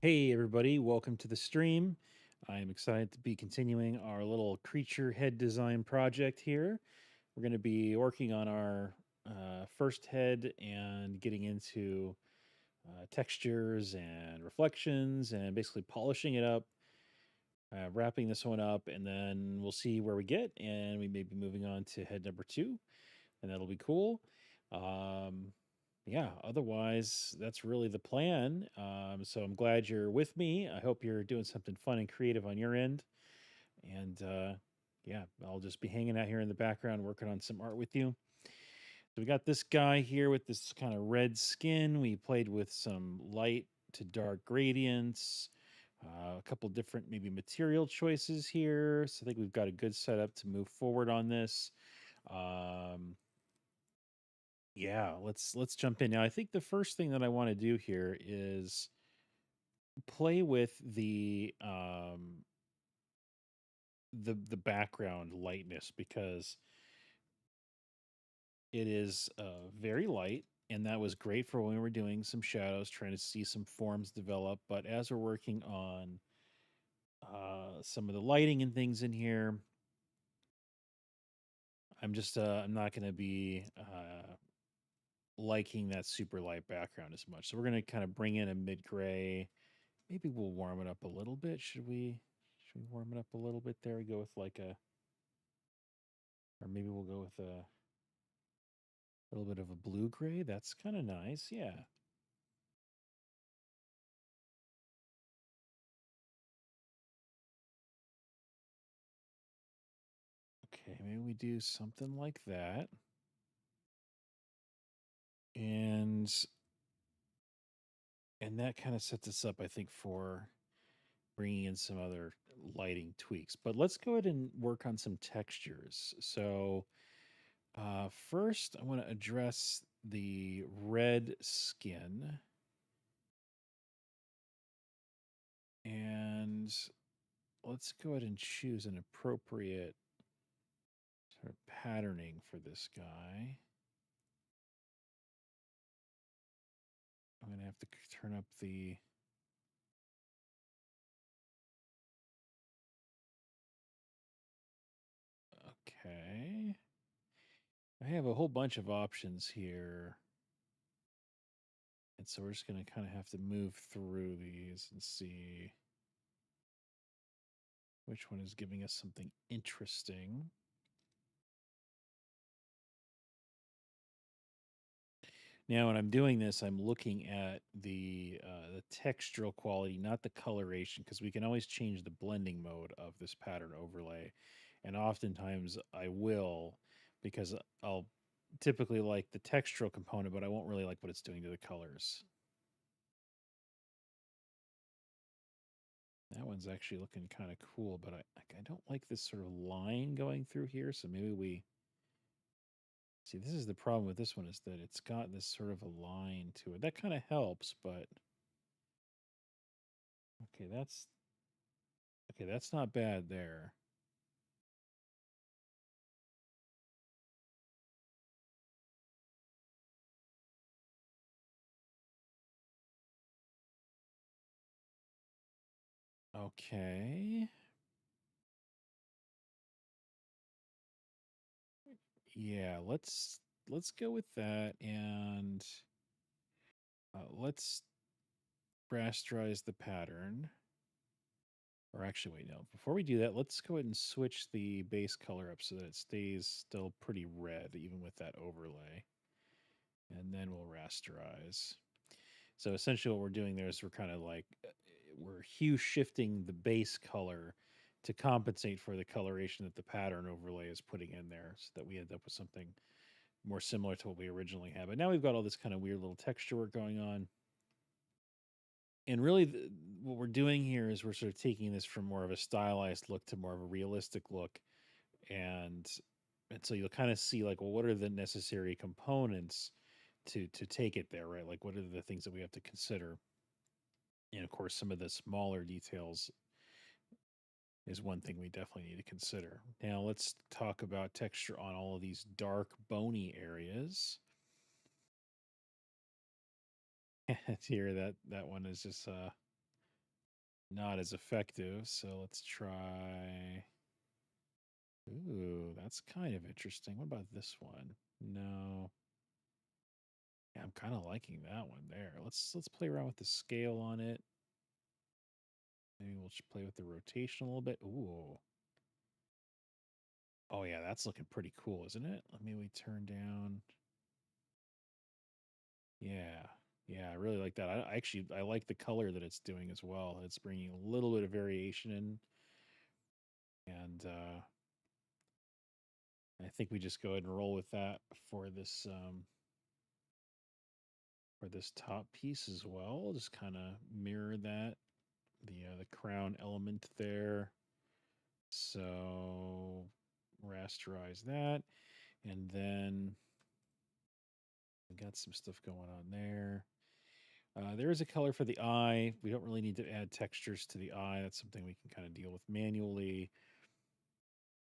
Hey, everybody, welcome to the stream. I am excited to be continuing our little creature head design project here. We're going to be working on our first head and getting into textures and reflections and basically polishing it up, wrapping this one up, and then we'll see where we get. And we may be moving on to head number two, and that'll be cool. Um, yeah, otherwise, that's really the plan. So I'm glad you're with me. I hope you're doing something fun and creative on your end. And yeah, I'll just be hanging out here in the background working on some art with you. So we got this guy here with this kind of red skin. We played with some light to dark gradients, a couple different maybe material choices here. So I think we've got a good setup to move forward on this. Um, yeah, let's jump in. Now, I think the first thing that I want to do here is play with the background lightness because it is very light, and that was great for when we were doing some shadows, trying to see some forms develop. But as we're working on some of the lighting and things in here, I'm not going to be liking that super light background as much. So we're going to kind of bring in a mid gray. Maybe we'll warm it up a little bit. Should we? Should we warm it up a little bit there? We go with like a, or maybe we'll go with a little bit of a blue gray. That's kind of nice. Yeah. Okay, maybe we do something like that. And and that kind of sets us up, I think, for bringing in some other lighting tweaks. But let's go ahead and work on some textures. So first, I want to address the red skin. And let's go ahead and choose an appropriate sort of patterning for this guy. I'm going to have to turn up the. Okay. I have a whole bunch of options here. And so we're just going to kind of have to move through these and see which one is giving us something interesting. Now, when I'm doing this, I'm looking at the textural quality, not the coloration, because we can always change the blending mode of this pattern overlay, and oftentimes I will, because I'll typically like the textural component, but I won't really like what it's doing to the colors. That one's actually looking kind of cool, but I don't like this sort of line going through here, so maybe we see. This is the problem with this one is that it's got this sort of a line to it. That kind of helps, but okay, that's not bad there. Okay. Yeah, let's go with that and let's rasterize the pattern. Or actually, wait, no. Before we do that, let's go ahead and switch the base color up so that it stays still pretty red, even with that overlay. And then we'll rasterize. So essentially, what we're doing there is we're kind of like we're hue shifting the base color to compensate for the coloration that the pattern overlay is putting in there, so that we end up with something more similar to what we originally had. But now we've got all this kind of weird little texture work going on. And really, what we're doing here is we're sort of taking this from more of a stylized look to more of a realistic look, and so you'll kind of see like, well, what are the necessary components to take it there, right? Like, what are the things that we have to consider? And of course, some of the smaller details is one thing we definitely need to consider. Now, let's talk about texture on all of these dark, bony areas. Here, that one is just not as effective. So let's try. Ooh, that's kind of interesting. What about this one? No. Yeah, I'm kind of liking that one there. Let's play around with the scale on it. Maybe we'll just play with the rotation a little bit. Ooh. Oh yeah, that's looking pretty cool, isn't it? Let me we turn down. Yeah. Yeah, I really like that. I actually I like the color that it's doing as well. It's bringing a little bit of variation in, and I think we just go ahead and roll with that for this top piece as well. Just kind of mirror that the crown element there. So rasterize that, and then we got some stuff going on there. There is a color for the eye. We don't really need to add textures to the eye. That's something we can kind of deal with manually.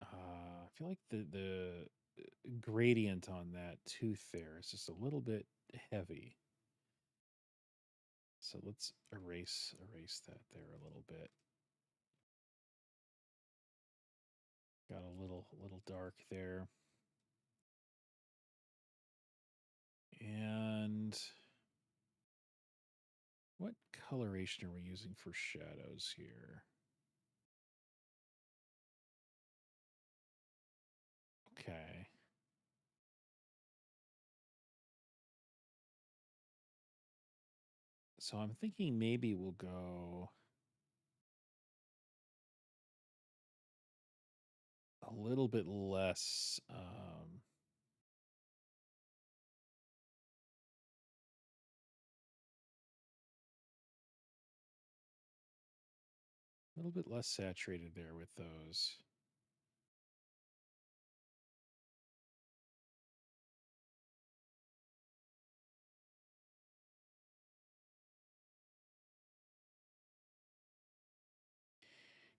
I feel like the gradient on that tooth there is just a little bit heavy. So let's erase that there a little bit. Got a little dark there. And what coloration are we using for shadows here? Okay. So I'm thinking maybe we'll go a little bit less a little bit less saturated there with those.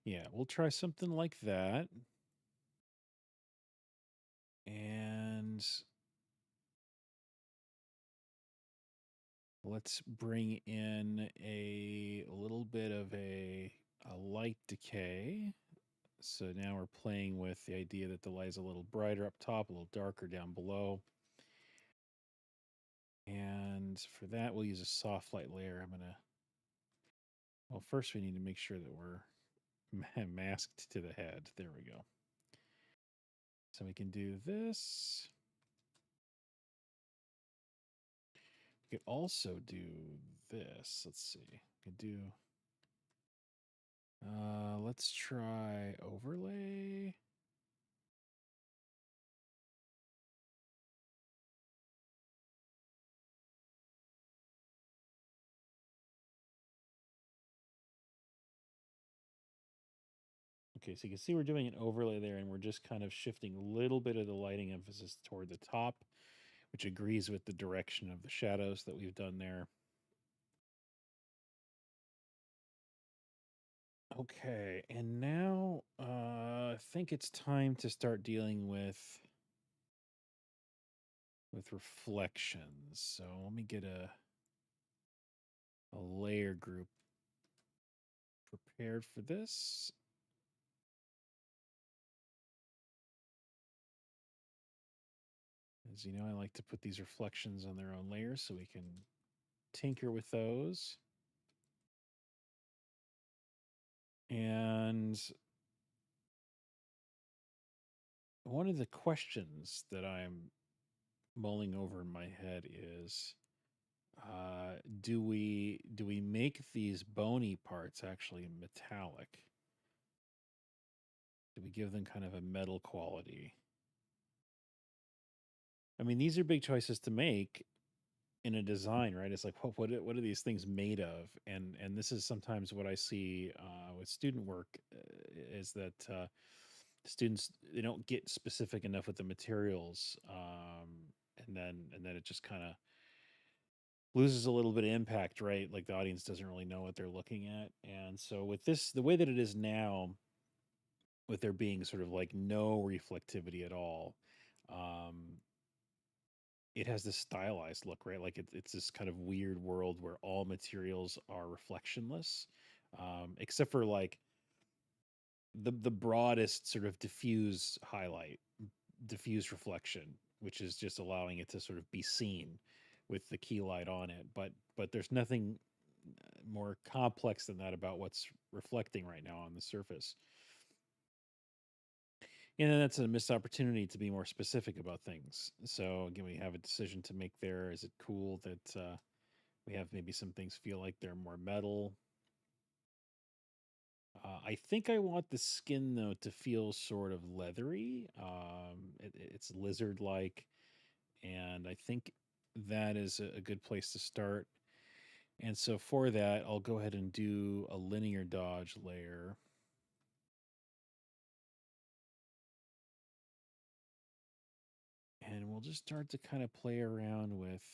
Yeah, we'll try something like that. And let's bring in a little bit of a light decay. So now we're playing with the idea that the light is a little brighter up top, a little darker down below. And for that, we'll use a soft light layer. Well, first we need to make sure that we're masked to the head. There we go. So we can do this. We could also do this. Let's see. We could do, let's try overlay. Okay, so you can see we're doing an overlay there, and we're just kind of shifting a little bit of the lighting emphasis toward the top, which agrees with the direction of the shadows that we've done there. Okay, and now I think it's time to start dealing with reflections. So let me get a layer group prepared for this. As you know, I like to put these reflections on their own layers so we can tinker with those. And one of the questions that I'm mulling over in my head is do we make these bony parts actually metallic? Do we give them kind of a metal quality? I mean, these are big choices to make in a design, right? It's like what are these things made of? And this is sometimes what I see with student work is that students they don't get specific enough with the materials, and then it just kind of loses a little bit of impact, right? Like the audience doesn't really know what they're looking at. And so with this, the way that it is now, with there being sort of like no reflectivity at all, um, it has this stylized look, right? Like it's this kind of weird world where all materials are reflectionless. except for like the broadest sort of diffuse highlight, diffuse reflection, which is just allowing it to sort of be seen with the key light on it. But there's nothing more complex than that about what's reflecting right now on the surface. And then that's a missed opportunity to be more specific about things. So again, we have a decision to make there. Is it cool that we have maybe some things feel like they're more metal? I think I want the skin though to feel sort of leathery. It's lizard-like, and I think that is a good place to start. And so for that, I'll go ahead and do a linear dodge layer. And we'll just start to kind of play around with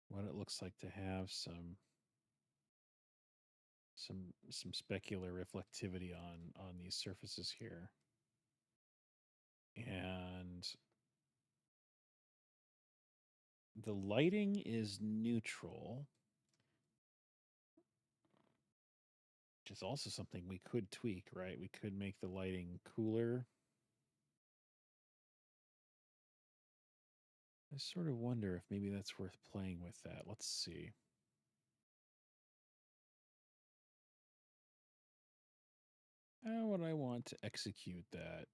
what it looks like to have some specular reflectivity on these surfaces here. And the lighting is neutral, which is also something we could tweak, right? We could make the lighting cooler. I sort of wonder if maybe that's worth playing with that. Let's see. How would I want to execute that?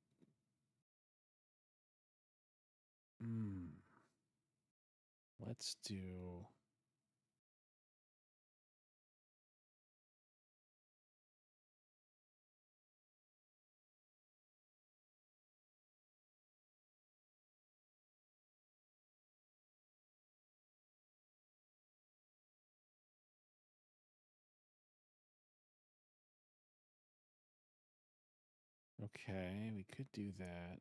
Hmm. Let's do. Okay, we could do that.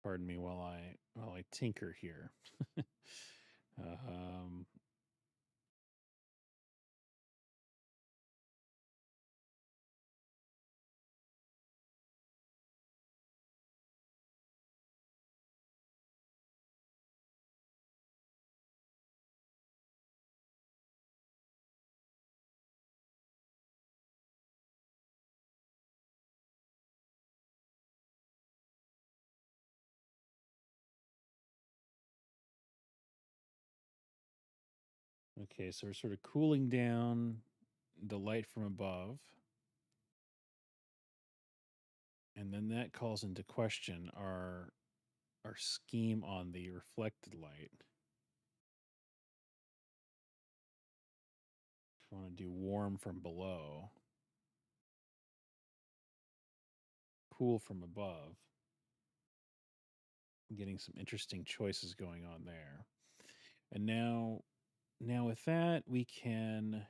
Pardon me while I tinker here. um, okay, so we're sort of cooling down the light from above. And then that calls into question our scheme on the reflected light. If we want to do warm from below, cool from above, I'm getting some interesting choices going on there. And now with that, we can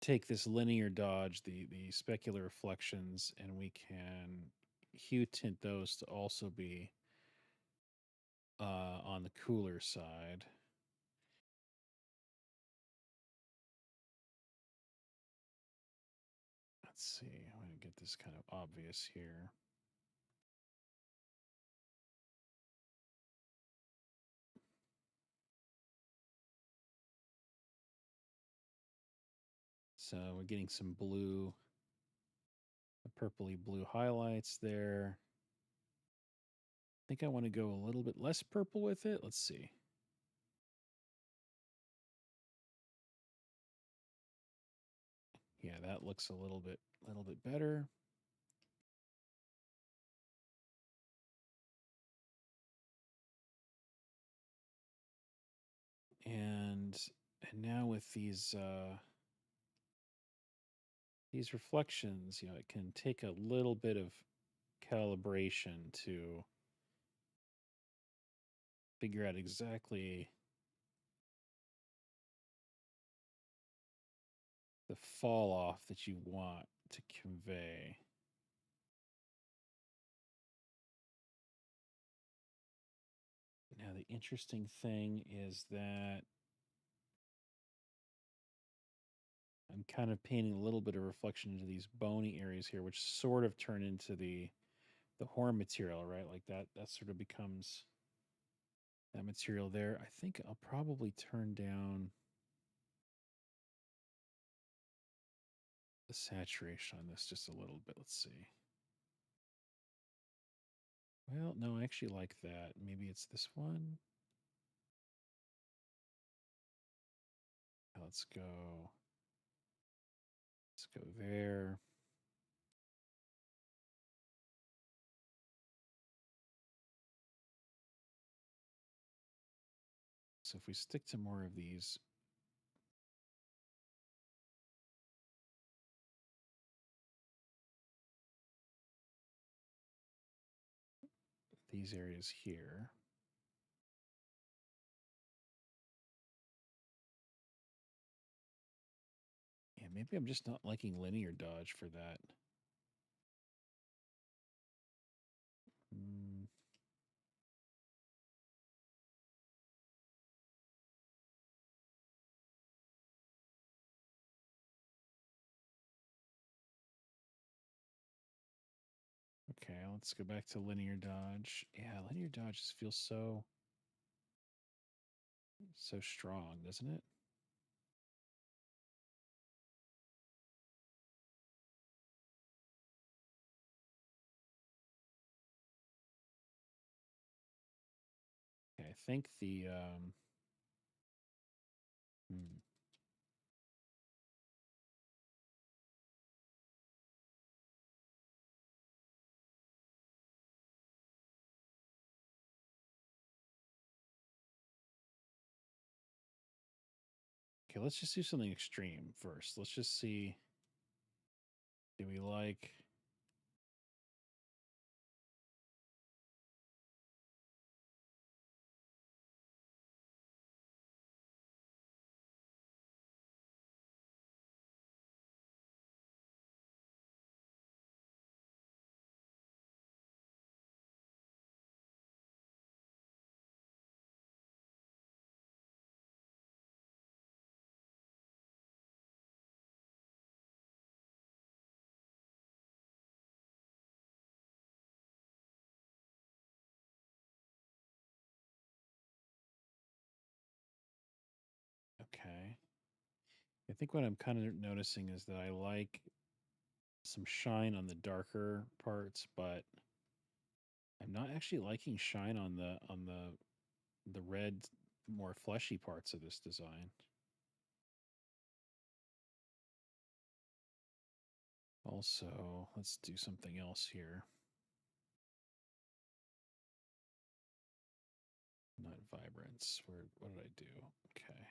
take this linear dodge, the specular reflections, and we can hue tint those to also be on the cooler side. Let's see. I'm going to get this kind of obvious here. So we're getting some blue, purpley blue highlights there. I think I want to go a little bit less purple with it. Let's see. Yeah, that looks a little bit better. And now with these reflections, it can take a little bit of calibration to figure out exactly the fall off that you want to convey. Now, the interesting thing is that I'm kind of painting a little bit of reflection into these bony areas here, which sort of turn into the horn material, right? Like that sort of becomes that material there. I think I'll probably turn down the saturation on this just a little bit. Let's see. Well, no, I actually like that. Maybe it's this one. Let's go. Let's go there. So if we stick to more of these, areas here. Yeah, maybe I'm just not liking linear dodge for that. Mm, okay, let's go back to linear dodge. Yeah, linear dodge just feels so strong, doesn't it? Okay, I think the hmm. Okay, let's just do something extreme first. Let's just see. Do we like? Okay. I think what I'm kind of noticing is that I like some shine on the darker parts, but I'm not actually liking shine on the red, more fleshy parts of this design. Also, let's do something else here. Not vibrance. Where? What did I do? Okay.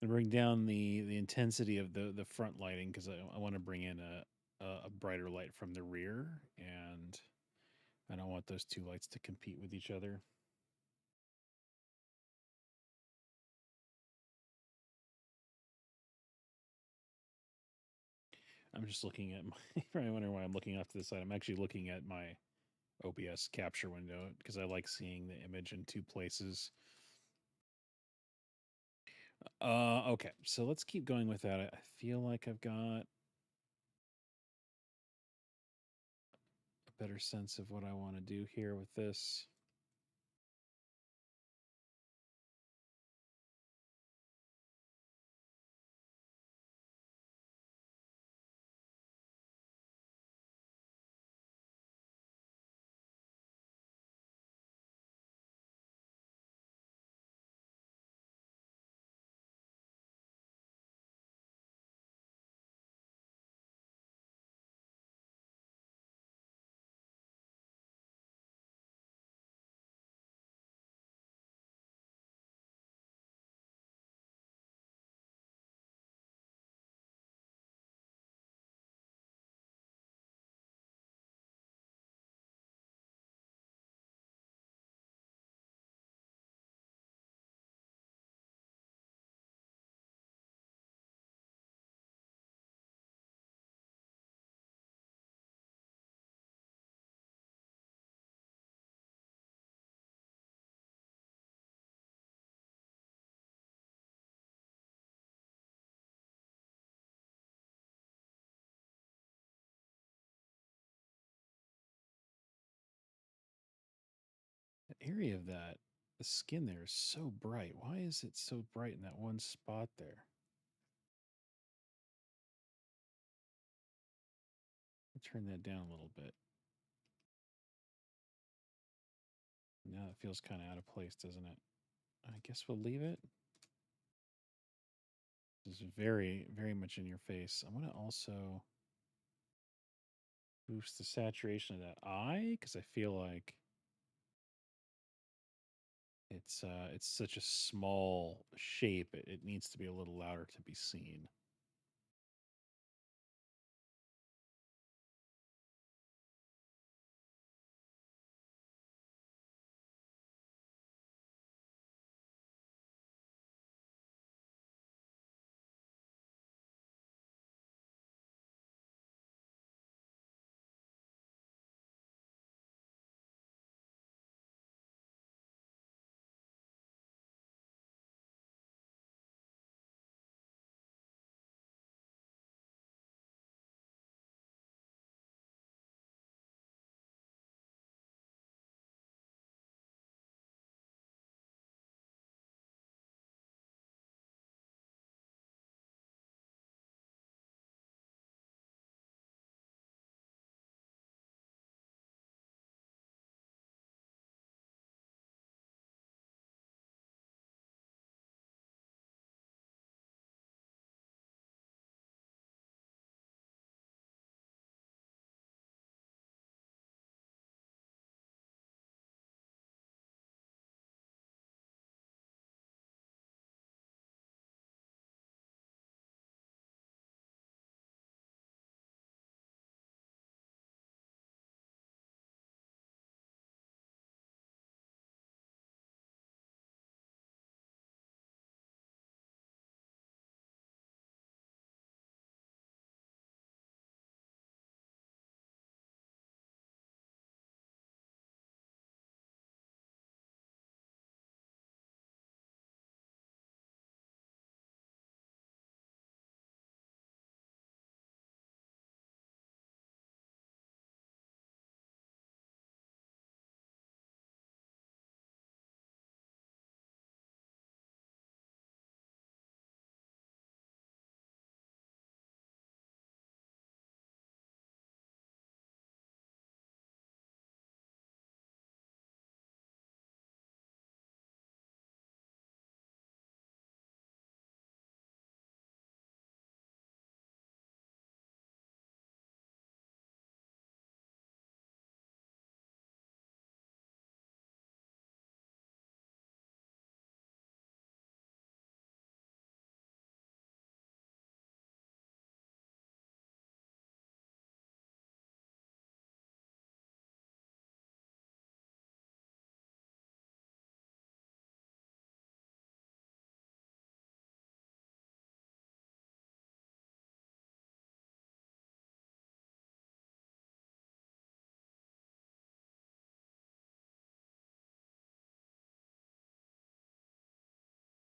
And bring down the intensity of the front lighting because I want to bring in a brighter light from the rear, and I don't want those two lights to compete with each other. I'm just looking at my. You probably wondering why I'm looking off to the side. I'm actually looking at my OBS capture window because I like seeing the image in two places. Okay, so let's keep going with that. I feel like I've got a better sense of what I want to do here with this. leery of that. The skin there is so bright. Why is it so bright in that one spot there? I'll turn that down a little bit. Now it feels kind of out of place, doesn't it? I guess we'll leave it. This is very, very much in your face. I want to also boost the saturation of that eye because I feel like it's such a small shape. It needs to be a little louder to be seen.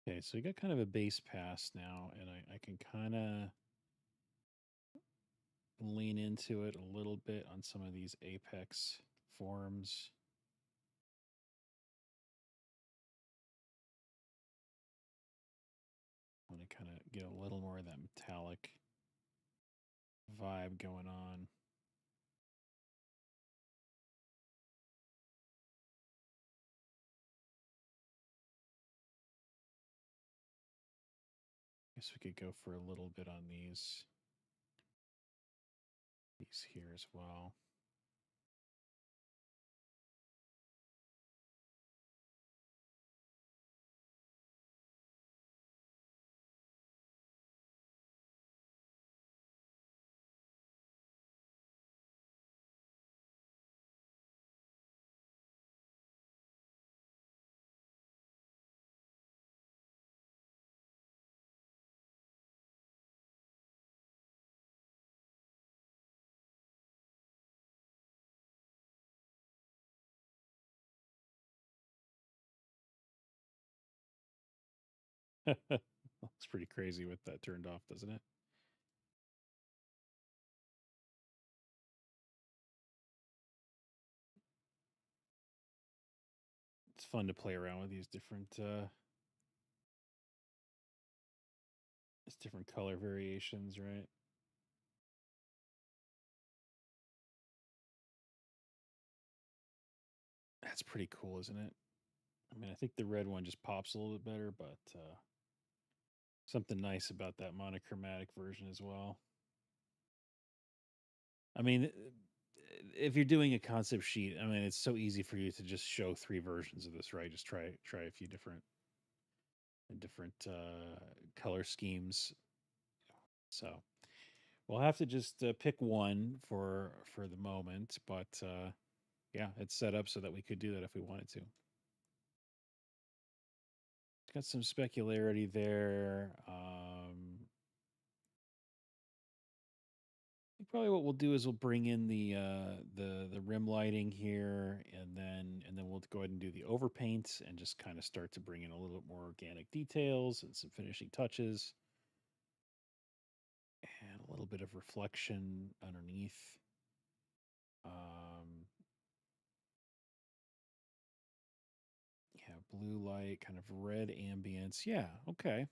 Okay, so we got kind of a base pass now, and I can kind of lean into it a little bit on some of these apex forms. I want to kind of get a little more of that metallic vibe going on. Guess we could go for a little bit on these here as well. Looks pretty crazy with that turned off, doesn't it? It's fun to play around with these different color variations, right? That's pretty cool, isn't it? I mean, I think the red one just pops a little bit better, but something nice about that monochromatic version as well. I mean, if you're doing a concept sheet, I mean, it's so easy for you to just show three versions of this, right? Just try a few different color schemes. So we'll have to just pick one for the moment, but yeah, it's set up so that we could do that if we wanted to. It's got some specularity there. Probably what we'll do is we'll bring in the rim lighting here, and then we'll go ahead and do the overpaint and just kind of start to bring in a little bit more organic details and some finishing touches, and a little bit of reflection underneath. Yeah, blue light, kind of red ambience. Yeah, okay.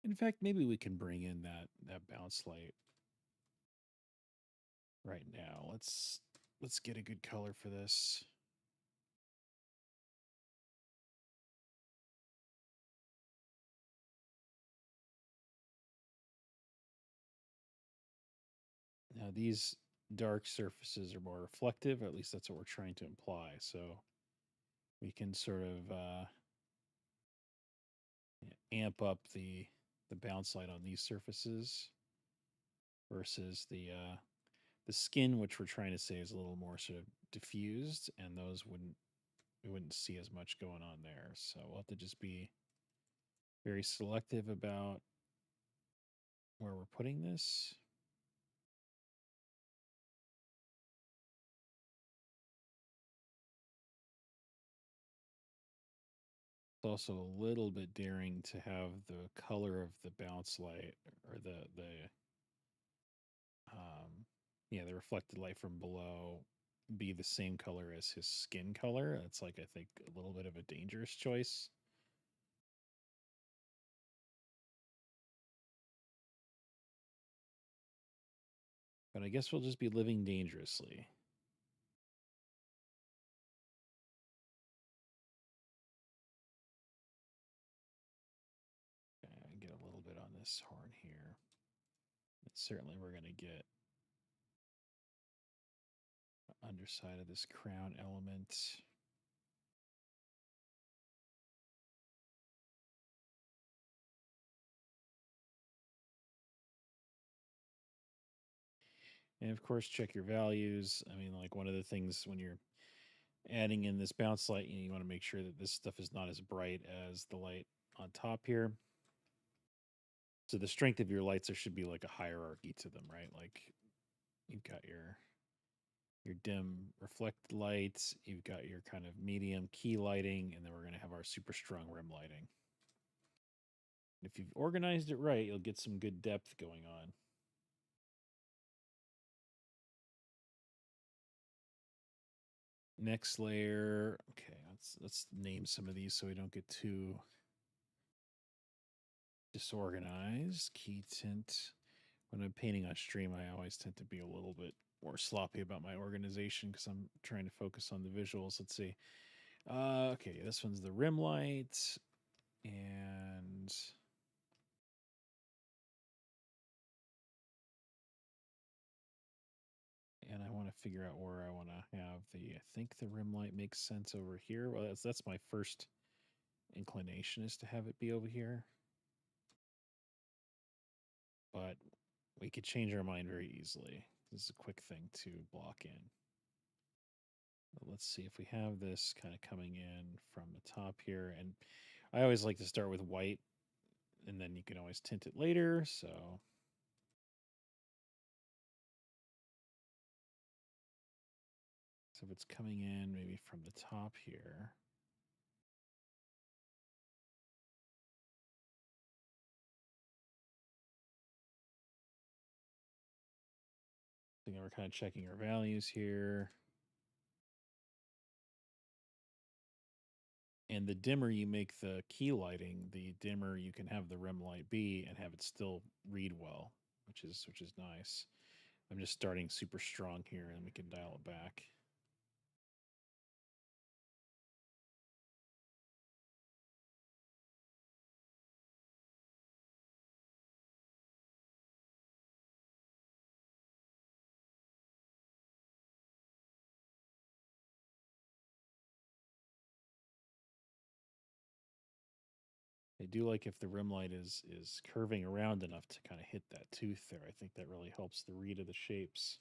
In fact, maybe we can bring in that bounce light right now. Let's get a good color for this. Now these dark surfaces are more reflective, or at least that's what we're trying to imply. So we can sort of amp up the bounce light on these surfaces versus the skin, which we're trying to say is a little more sort of diffused, and those we wouldn't see as much going on there. So we'll have to just be very selective about where we're putting this. It's also a little bit daring to have the color of the bounce light or the yeah, the reflected light from below be the same color as his skin color. That's like I think a little bit of a dangerous choice. But I guess we'll just be living dangerously. Okay, get a little bit on this horn here. And certainly we're going to get underside of this crown element. And of course, check your values. I mean, like one of the things when you're adding in this bounce light, you want to make sure that this stuff is not as bright as the light on top here. So the strength of your lights, there should be like a hierarchy to them, right? Like you've got your dim reflected lights, you've got your kind of medium key lighting, and then we're going to have our super strong rim lighting. If you've organized it right, you'll get some good depth going on. Next layer. Okay, let's name some of these so we don't get too disorganized. Key tint. When I'm painting on stream, I always tend to be a little bit more sloppy about my organization because I'm trying to focus on the visuals. Let's see. Okay, this one's the rim light, and I want to figure out where I want to have the. I think the rim light makes sense over here. Well, that's my first inclination is to have it be over here, but we could change our mind very easily. This is a quick thing to block in. Let's see if we have this kind of coming in from the top here. And I always like to start with white, and then you can always tint it later. So if it's coming in maybe from the top here. So we're kind of checking our values here. And the dimmer you make the key lighting, the dimmer you can have the rim light be and have it still read well, which is nice. I'm just starting super strong here and we can dial it back. I do like if the rim light is curving around enough to kind of hit that tooth there. I think that really helps the read of the shapes.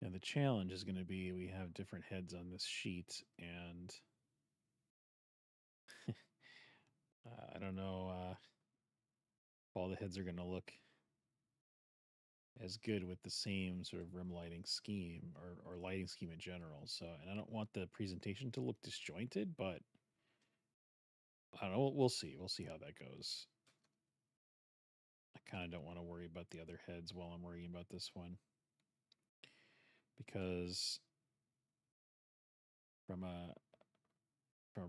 And the challenge is going to be we have different heads on this sheet, and I don't know if all the heads are going to look as good with the same sort of rim lighting scheme or lighting scheme in general. So, and I don't want the presentation to look disjointed, but I don't know. We'll see. We'll see how that goes. I kind of don't want to worry about the other heads while I'm worrying about this one because from a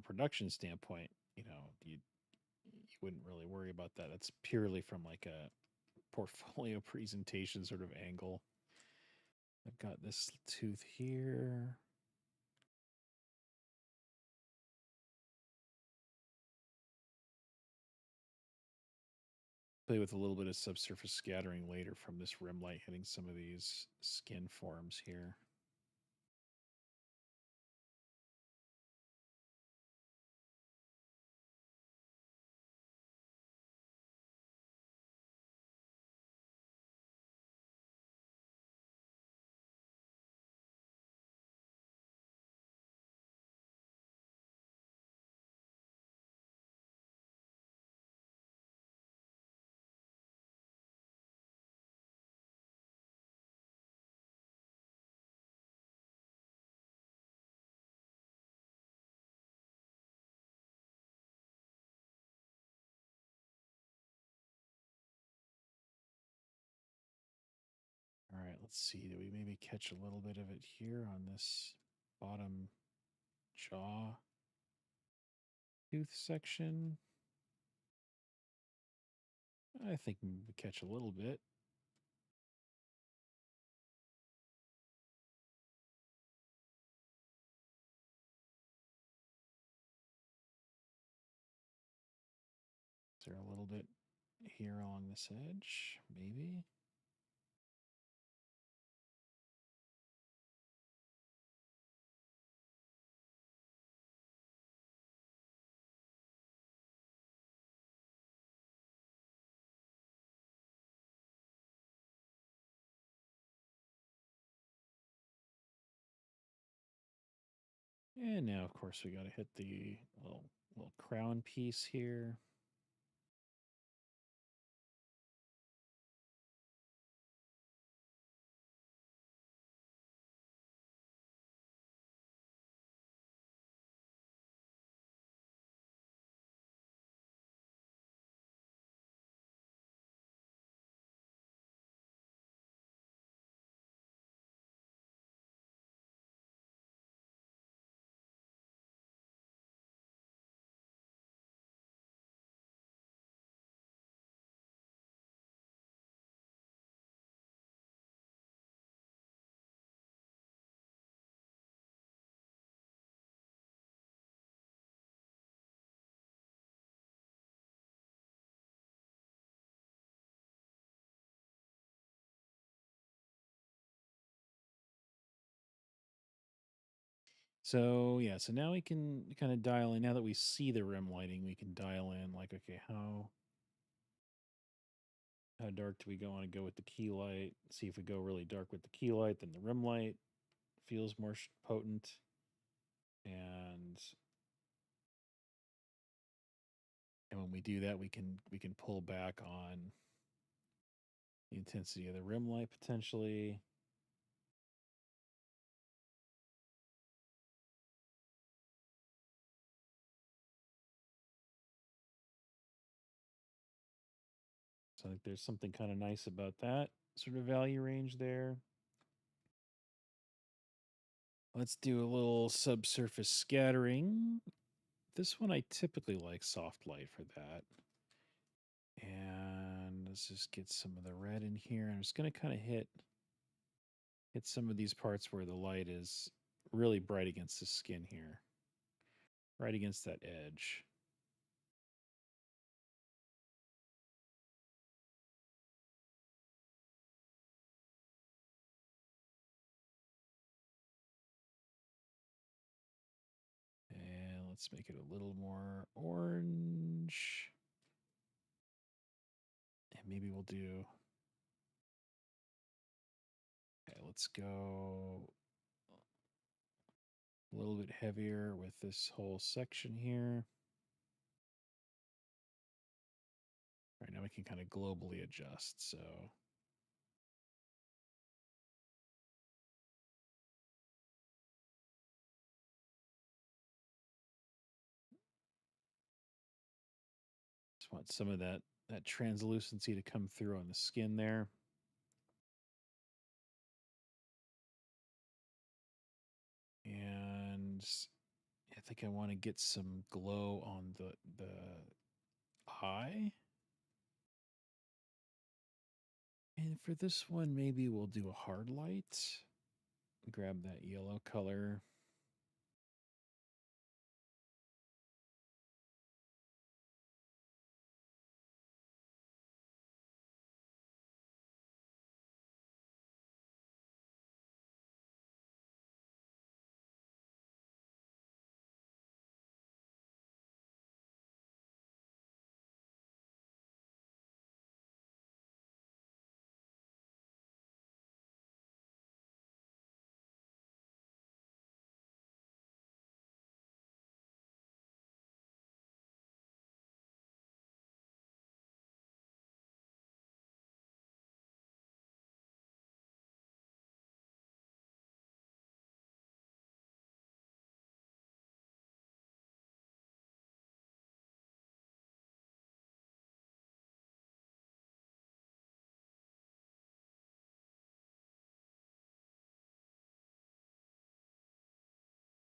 production standpoint, you wouldn't really worry about that. It's purely from like a portfolio presentation sort of angle. I've got this tooth here. Play with a little bit of subsurface scattering later from this rim light hitting some of these skin forms here. All right, let's see. Do we maybe catch a little bit of it here on this bottom jaw tooth section? I think we catch a little bit. Is there a little bit here along this edge? Maybe. And now, of course, we got to hit the little crown piece here. So yeah, so now we can kind of dial in. Now that we see the rim lighting, we can dial in like, okay, how dark do we want to go with the key light? See if we go really dark with the key light, then the rim light feels more potent. And when we do that, we can pull back on the intensity of the rim light potentially. So I think there's something kind of nice about that sort of value range there. Let's do a little subsurface scattering. This one I typically like soft light for that. And let's just get some of the red in here. I'm just going to kind of hit some of these parts where the light is really bright against the skin here, right against that edge. And let's make it a little more orange. And maybe we'll do. Okay, let's go a little bit heavier with this whole section here. Right now we can kind of globally adjust. So just want some of that translucency to come through on the skin there. And I think I want to get some glow on the eye. And for this one, maybe we'll do a hard light. Grab that yellow color.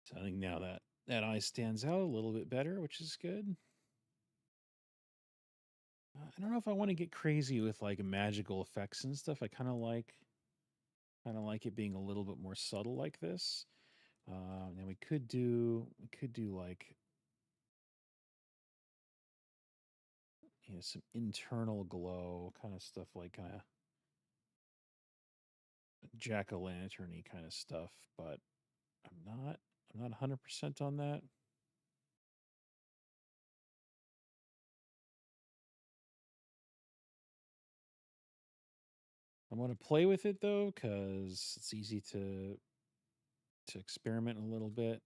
So I think now that eye stands out a little bit better, which is good. I don't know if I want to get crazy with like magical effects and stuff. I kind of like it being a little bit more subtle like this. And we could do like some internal glow kind of stuff, like kind of jack o' lanterny kind of stuff. But I'm not 100% on that. I want to play with it though, because it's easy to experiment a little bit.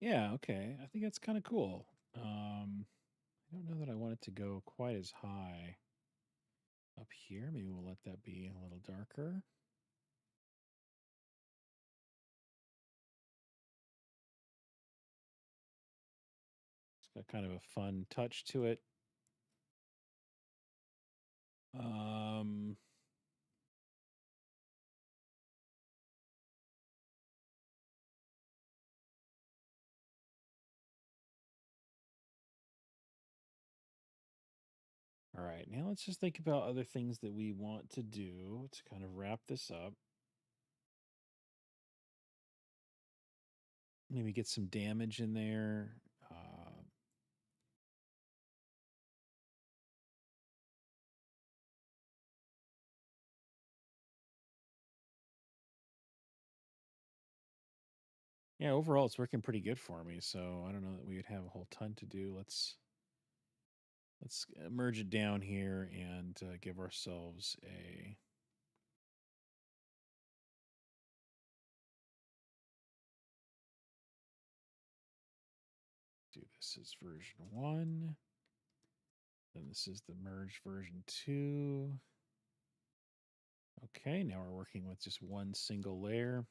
Yeah, okay. I think that's kind of cool. I don't know that I want it to go quite as high up here. Maybe we'll let that be a little darker. It's got kind of a fun touch to it. Um, all right, now let's just think about other things that we want to do to kind of wrap this up. Maybe get some damage in there. Uh, yeah, overall it's working pretty good for me. So I don't know that we would have a whole ton to do. Let's merge it down here and give ourselves a do this as version 1. Then this is the merge version 2. Okay, now we're working with just one single layer.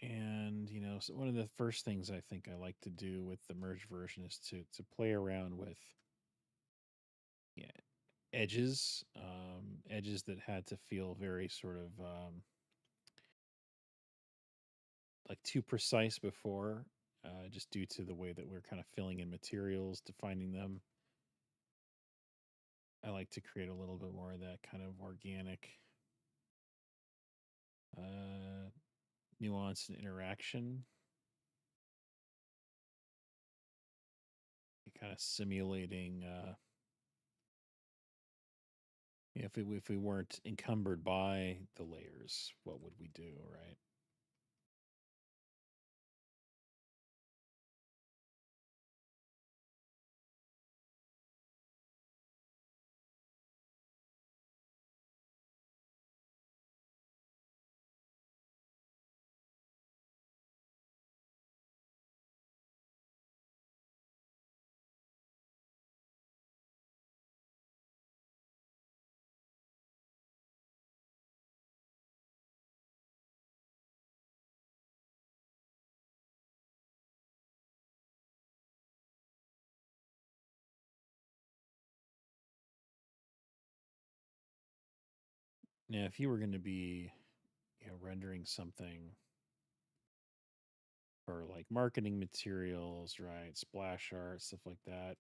And, so one of the first things I think I like to do with the merge version is to play around with, yeah, edges, edges that had to feel very sort of like too precise before, just due to the way that we're kind of filling in materials, defining them. I like to create a little bit more of that kind of organic uh, nuance and interaction, kind of simulating. If we weren't encumbered by the layers, what would we do, right? Now, if you were going to be, rendering something for like marketing materials, right, splash art, stuff like that,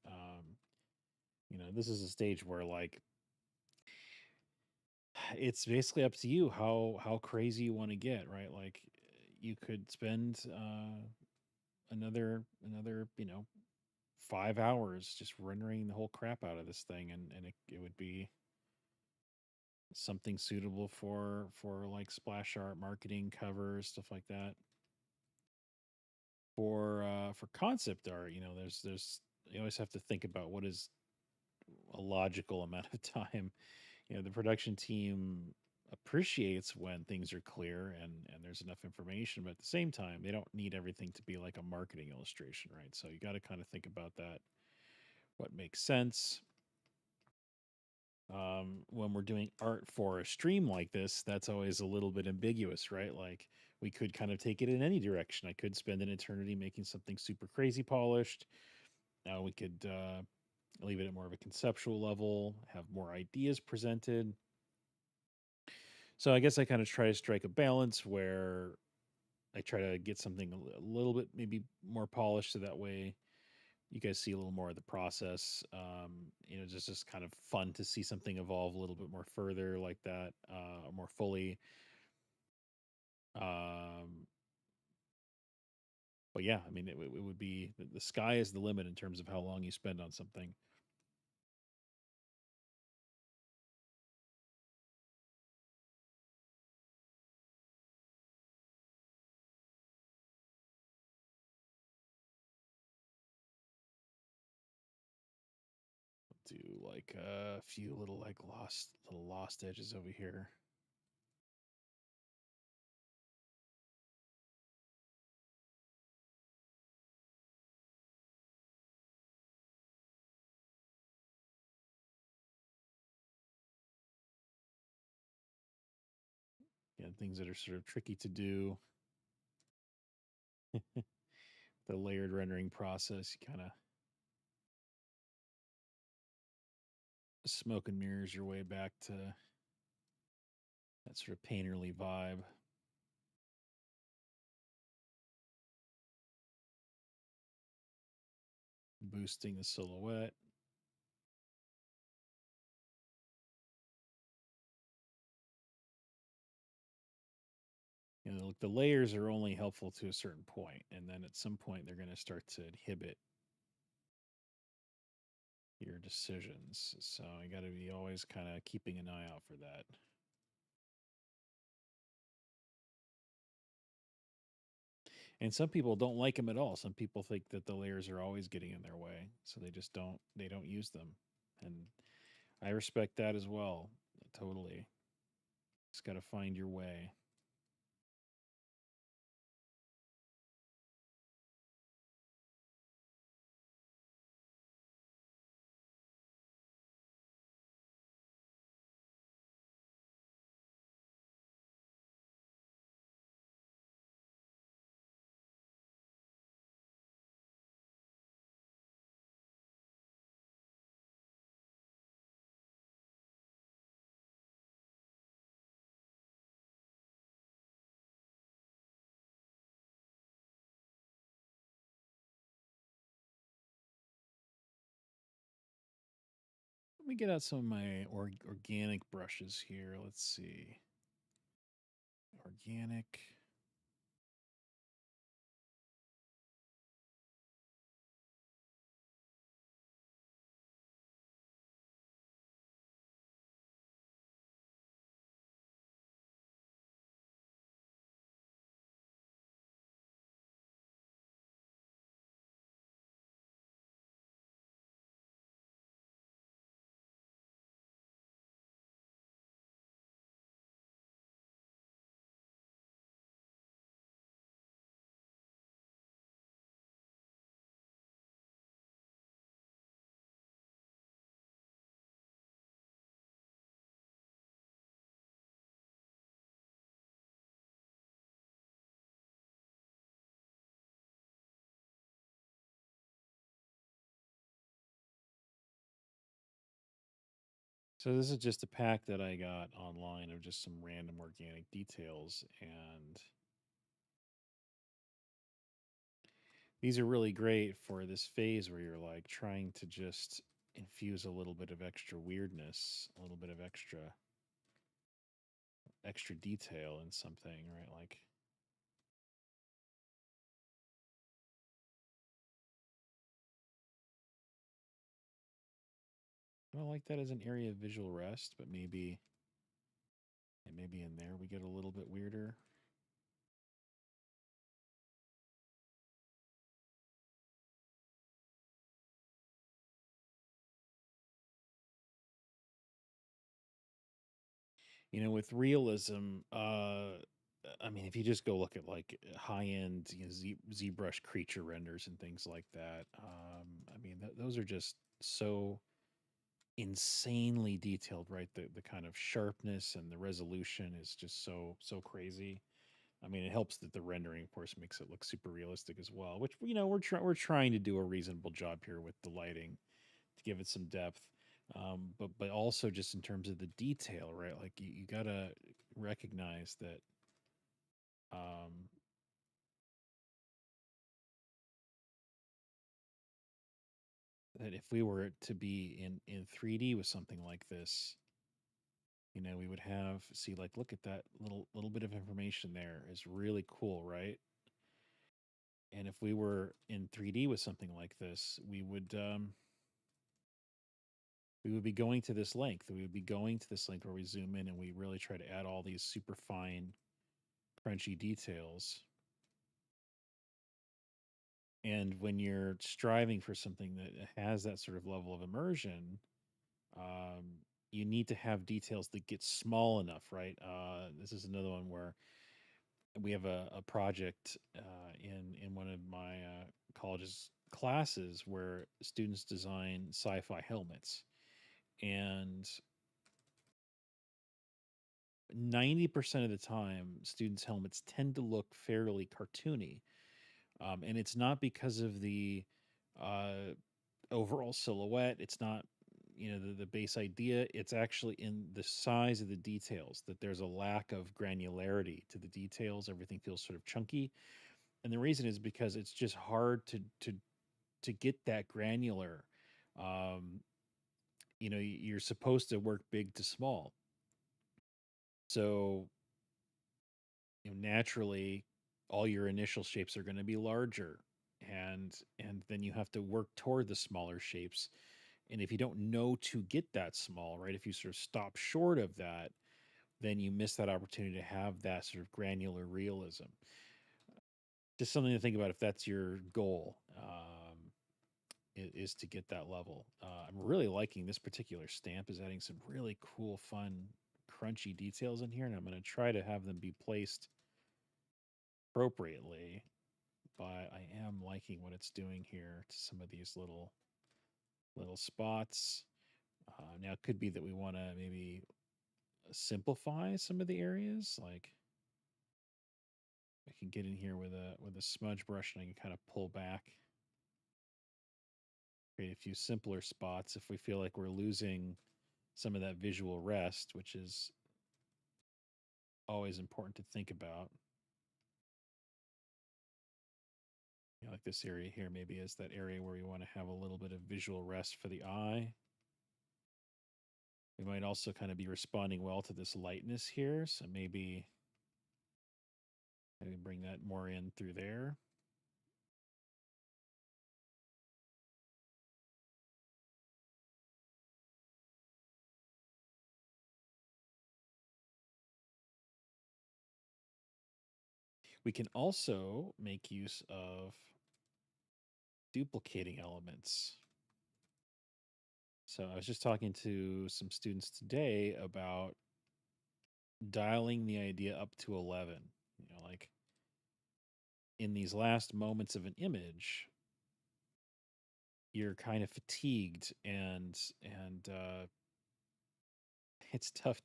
this is a stage where like it's basically up to you how crazy you want to get, right? Like you could spend another 5 hours just rendering the whole crap out of this thing, and it would be something suitable for like splash art, marketing covers, stuff like that. For concept art, there's you always have to think about what is a logical amount of time. The production team appreciates when things are clear and there's enough information, but at the same time, they don't need everything to be like a marketing illustration, right? So you got to kind of think about that, what makes sense. When we're doing art for a stream like this, that's always a little bit ambiguous, right? Like we could kind of take it in any direction. I could spend an eternity making something super crazy polished. Now we could leave it at more of a conceptual level, have more ideas presented. So I guess I kind of try to strike a balance where I try to get something a little bit maybe more polished, so that way you guys see a little more of the process. Just kind of fun to see something evolve a little bit more further like that, more fully. Um, but yeah, I mean, it would be the sky is the limit in terms of how long you spend on something. Do like a few little like lost edges over here. and things that are sort of tricky to do. The layered rendering process, you kind of smoke and mirrors your way back to that sort of painterly vibe. Boosting the silhouette. The layers are only helpful to a certain point, and then at some point they're going to start to inhibit your decisions. So you got to be always kind of keeping an eye out for that. And some people don't like them at all. Some people think that the layers are always getting in their way, so they don't use them. And I respect that as well. Totally. Just got to find your way. Let me get out some of my organic brushes here. Let's see. Organic. So this is just a pack that I got online of just some random organic details, and these are really great for this phase where you're like trying to just infuse a little bit of extra weirdness, a little bit of extra detail in something, right? Like I don't like that as an area of visual rest, but maybe in there we get a little bit weirder. With realism, I mean, if you just go look at like high end, ZBrush creature renders and things like that, I mean, those are just so insanely detailed, right? The kind of sharpness and the resolution is just so crazy. I mean, it helps that the rendering, of course, makes it look super realistic as well. Which we're trying to do a reasonable job here with the lighting to give it some depth. But also just in terms of the detail, right? Like you gotta recognize that um, that if we were to be in 3D with something like this, we would have see like look at that little bit of information there is really cool, right? And if we were in 3D with something like this, we would be going to this length. We would be going to this length where we zoom in and we really try to add all these super fine, crunchy details. And when you're striving for something that has that sort of level of immersion, um, you need to have details that get small enough, right? This is another one where we have a project in one of my college's classes where students design sci-fi helmets, and 90% of the time, students' helmets tend to look fairly cartoony. And it's not because of the uh, overall silhouette. It's not, the base idea. It's actually in the size of the details, that there's a lack of granularity to the details. Everything feels sort of chunky. And the reason is because it's just hard to get that granular. Um, you're supposed to work big to small. So, naturally all your initial shapes are going to be larger, and then you have to work toward the smaller shapes. And if you don't know to get that small, right, if you sort of stop short of that, then you miss that opportunity to have that sort of granular realism. Just something to think about if that's your goal, is to get that level. I'm really liking this particular stamp, is adding some really cool, fun, crunchy details in here, and I'm going to try to have them be placed appropriately. But I am liking what it's doing here to some of these little spots. Now it could be that we want to maybe simplify some of the areas. Like I can get in here with a smudge brush and I can kind of pull back, create a few simpler spots if we feel like we're losing some of that visual rest, which is always important to think about. Like this area here maybe is that area where we want to have a little bit of visual rest for the eye. We might also kind of be responding well to this lightness here, so maybe bring that more in through there. We can also make use of duplicating elements. So I was just talking to some students today about dialing the idea up to 11. Like in these last moments of an image, you're kind of fatigued, and it's tough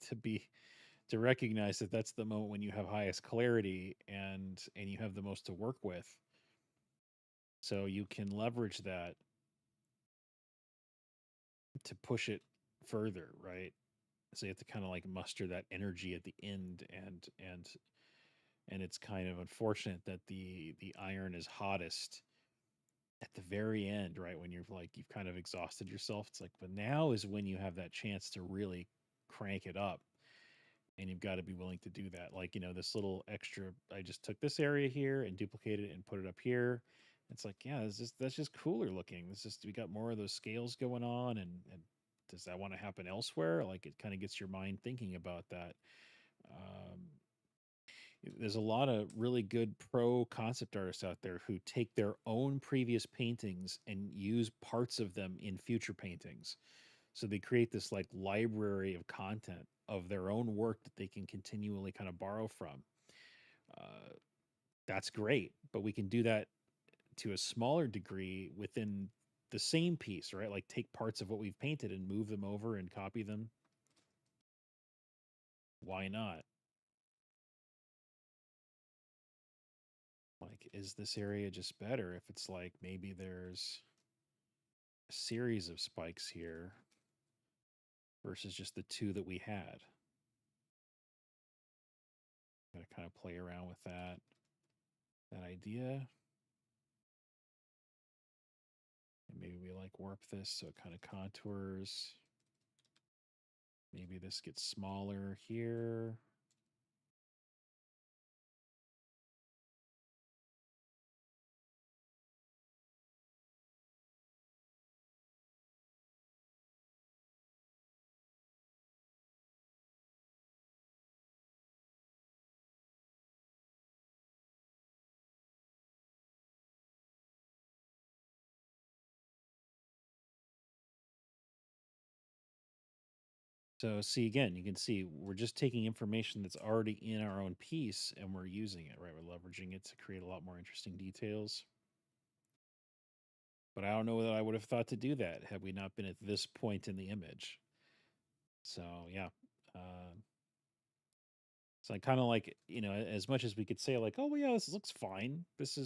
to recognize that that's the moment when you have highest clarity and you have the most to work with. So you can leverage that to push it further, right? So you have to kind of like muster that energy at the end, and it's kind of unfortunate that the iron is hottest at the very end, right? When you're like you've kind of exhausted yourself. It's like, but now is when you have that chance to really crank it up. And you've got to be willing to do that. Like, this little extra, I just took this area here and duplicated it and put it up here. It's like, yeah, that's just cooler looking. It's just we got more of those scales going on, and does that want to happen elsewhere? Like, it kind of gets your mind thinking about that. Um, there's a lot of really good pro concept artists out there who take their own previous paintings and use parts of them in future paintings. So they create this like library of content of their own work that they can continually kind of borrow from. Uh, that's great, but we can do that to a smaller degree within the same piece, right? Like take parts of what we've painted and move them over and copy them. Why not? Like, is this area just better if it's like maybe there's a series of spikes here versus just the two that we had? Gotta kind of play around with that idea. And maybe we like warp this so it kind of contours. Maybe this gets smaller here. So see, again, you can see we're just taking information that's already in our own piece and we're using it, right? We're leveraging it to create a lot more interesting details. But I don't know that I would have thought to do that had we not been at this point in the image. So yeah, uh, So I kind of like, as much as we could say like, oh well, yeah, this looks fine.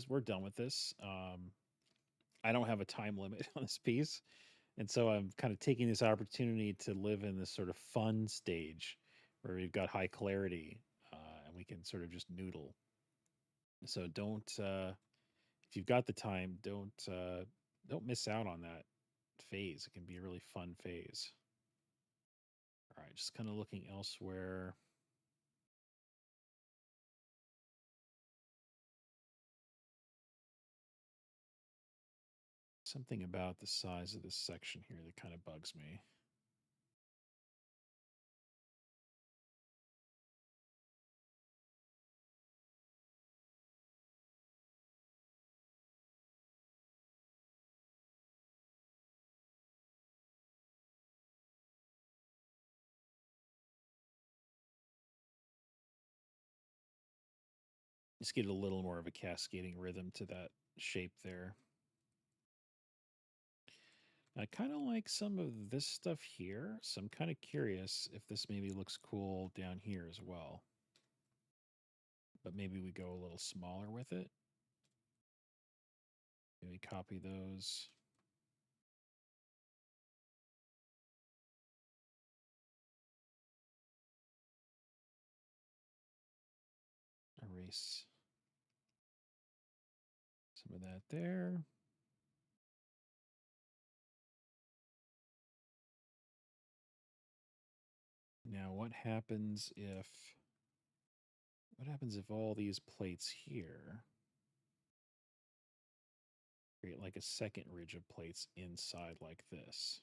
We're done with this. I don't have a time limit on this piece. And so I'm kind of taking this opportunity to live in this sort of fun stage where we've got high clarity, and we can sort of just noodle. So if you've got the time, don't miss out on that phase. It can be a really fun phase. All right, just kind of looking elsewhere. Something about the size of this section here that kind of bugs me. Just get a little more of a cascading rhythm to that shape there. I kind of like some of this stuff here, so I'm kind of curious if this maybe looks cool down here as well. But maybe we go a little smaller with it. Maybe copy those. Erase some of that there. Now, what happens if all these plates here create like a second ridge of plates inside like this?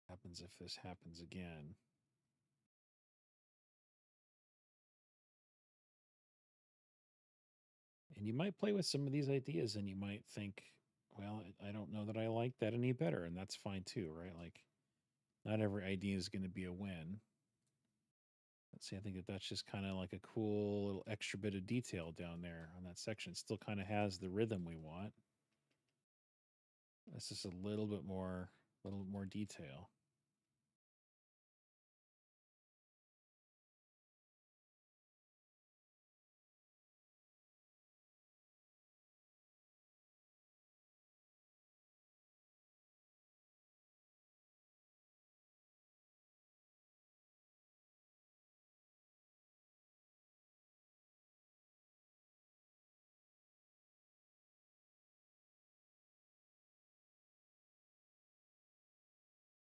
What happens if this happens again? And you might play with some of these ideas and you might think, well, I don't know that I like that any better. And that's fine too, right? Like, not every idea is going to be a win. Let's see, I think that's just kind of like a cool little extra bit of detail down there on that section. It still kind of has the rhythm we want. That's just a little more detail.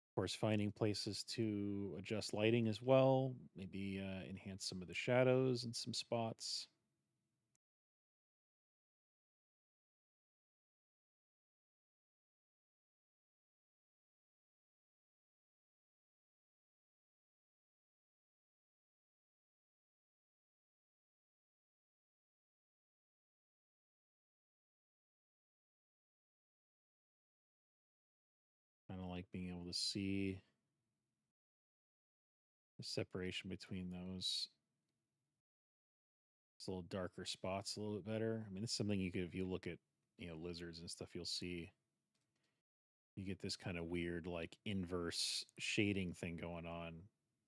Of course, finding places to adjust lighting as well, maybe enhance some of the shadows in some spots. Kind of like being able to see the separation between those little darker spots a little bit better. I mean, it's something you could, if you look at, lizards and stuff, you'll see you get this kind of weird, like inverse shading thing going on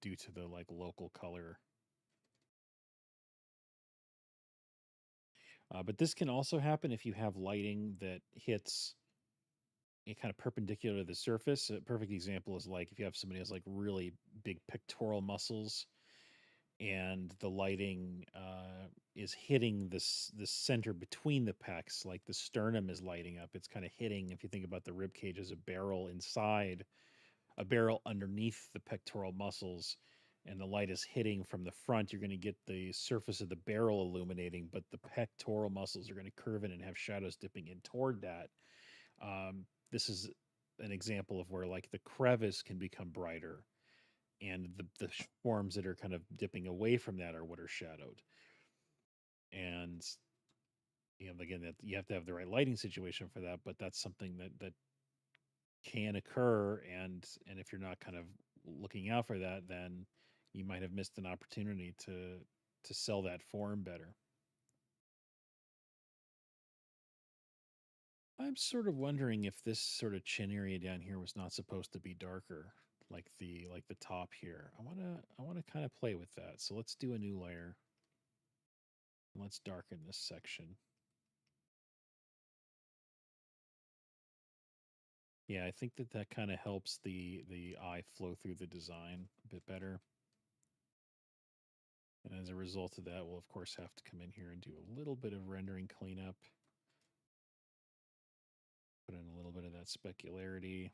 due to the like local color. But this can also happen if you have lighting that hits a kind of perpendicular to the surface. A perfect example is like if you have somebody who has like really big pectoral muscles and the lighting is hitting this center between the pecs, like the sternum is lighting up. It's kind of hitting, if you think about the rib cage as a barrel inside, a barrel underneath the pectoral muscles, and the light is hitting from the front. You're going to get the surface of the barrel illuminating, but the pectoral muscles are going to curve in and have shadows dipping in toward that. This is an example of where like the crevice can become brighter and the forms that are kind of dipping away from that are what are shadowed. And again, that you have to have the right lighting situation for that, but that's something that can occur, and if you're not kind of looking out for that, then you might have missed an opportunity to sell that form better. I'm sort of wondering if this sort of chin area down here was not supposed to be darker, like the top here. I wanna kind of play with that. So let's do a new layer. Let's darken this section. Yeah, I think that that kind of helps the eye flow through the design a bit better. And as a result of that, we'll of course have to come in here and do a little bit of rendering cleanup. Put in a little bit of that specularity.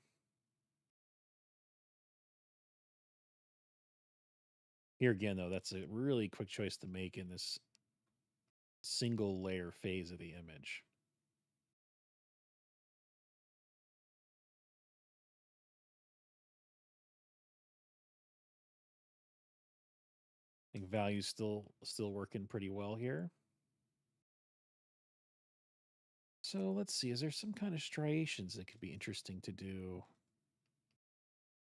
Here again, though, that's a really quick choice to make in this single layer phase of the image. I think value's still working pretty well here. So let's see, is there some kind of striations that could be interesting to do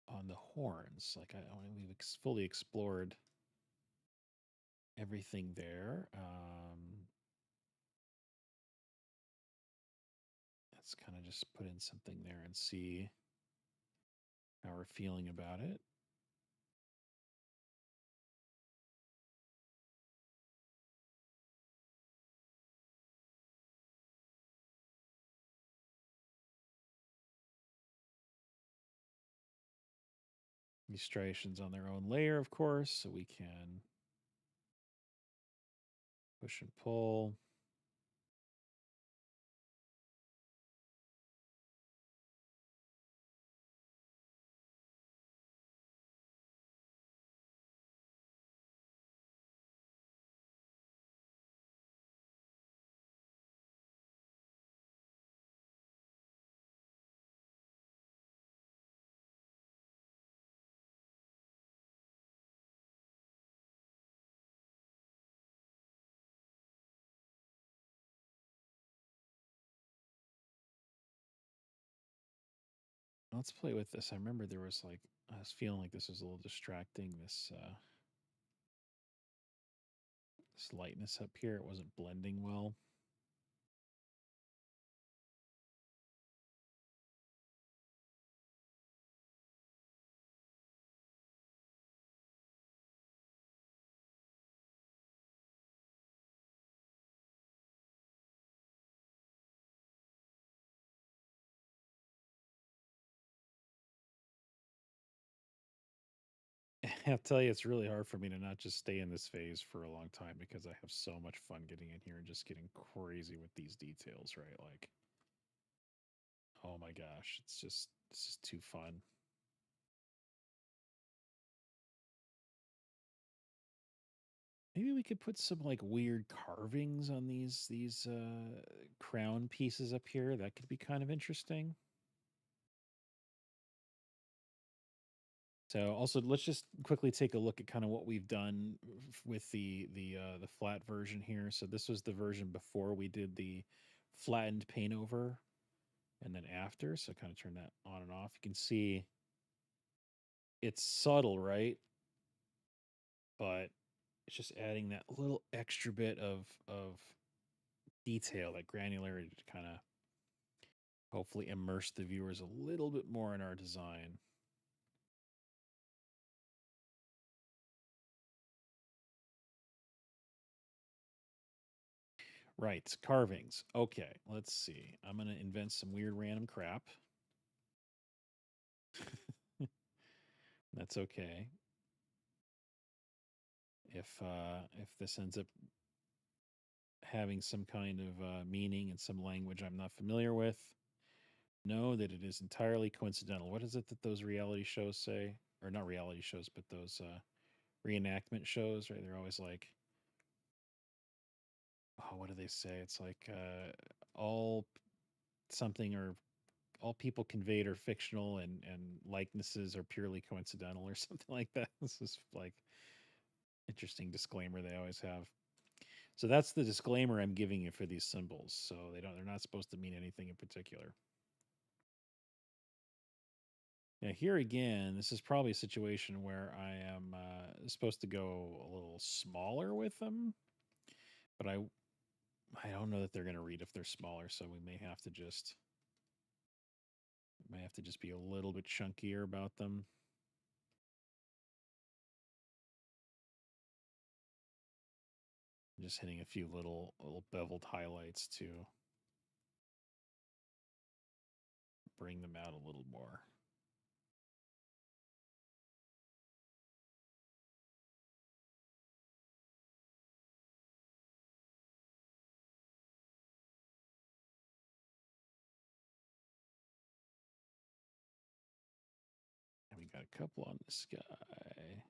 on the horns? Like we've fully explored everything there. Let's kind of just put in something there and see how we're feeling about it. These striations on their own layer, of course, so we can push and pull. Let's play with this. I remember there was like I was feeling like this was a little distracting. This lightness up here, it wasn't blending well. I'll tell you, it's really hard for me to not just stay in this phase for a long time because I have so much fun getting in here and just getting crazy with these details, right? Like, oh my gosh, it's just too fun. Maybe we could put some like weird carvings on these crown pieces up here. That could be kind of interesting. So also let's just quickly take a look at kind of what we've done with the flat version here. So this was the version before we did the flattened paint over and then after. So kind of turn that on and off. You can see it's subtle, right? But it's just adding that little extra bit of detail, that granularity to kind of hopefully immerse the viewers a little bit more in our design. Right, carvings. Okay, let's see. I'm going to invent some weird random crap. That's okay. If this ends up having some kind of meaning in some language I'm not familiar with, know that it is entirely coincidental. What is it that those reality shows say? Or not reality shows, but those reenactment shows, right? They're always like, oh, what do they say? It's like all something or all people conveyed are fictional and likenesses are purely coincidental or something like that. This is like interesting disclaimer they always have. So that's the disclaimer I'm giving you for these symbols. So they're not supposed to mean anything in particular. Now here again, this is probably a situation where I am supposed to go a little smaller with them, but I I don't know that they're going to read if they're smaller, so we may have to just be a little bit chunkier about them. Just hitting a few little beveled highlights to bring them out a little more. And we got a couple on this guy.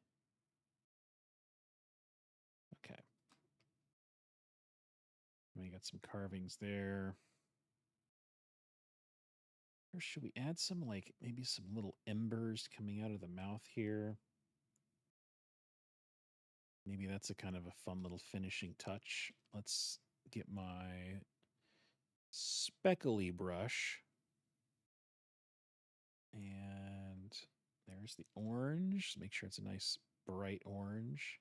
Okay. We got some carvings there. Or should we add some, like, maybe some little embers coming out of the mouth here? Maybe that's a kind of a fun little finishing touch. Let's get my speckly brush. And there's the orange. Make sure it's a nice bright orange.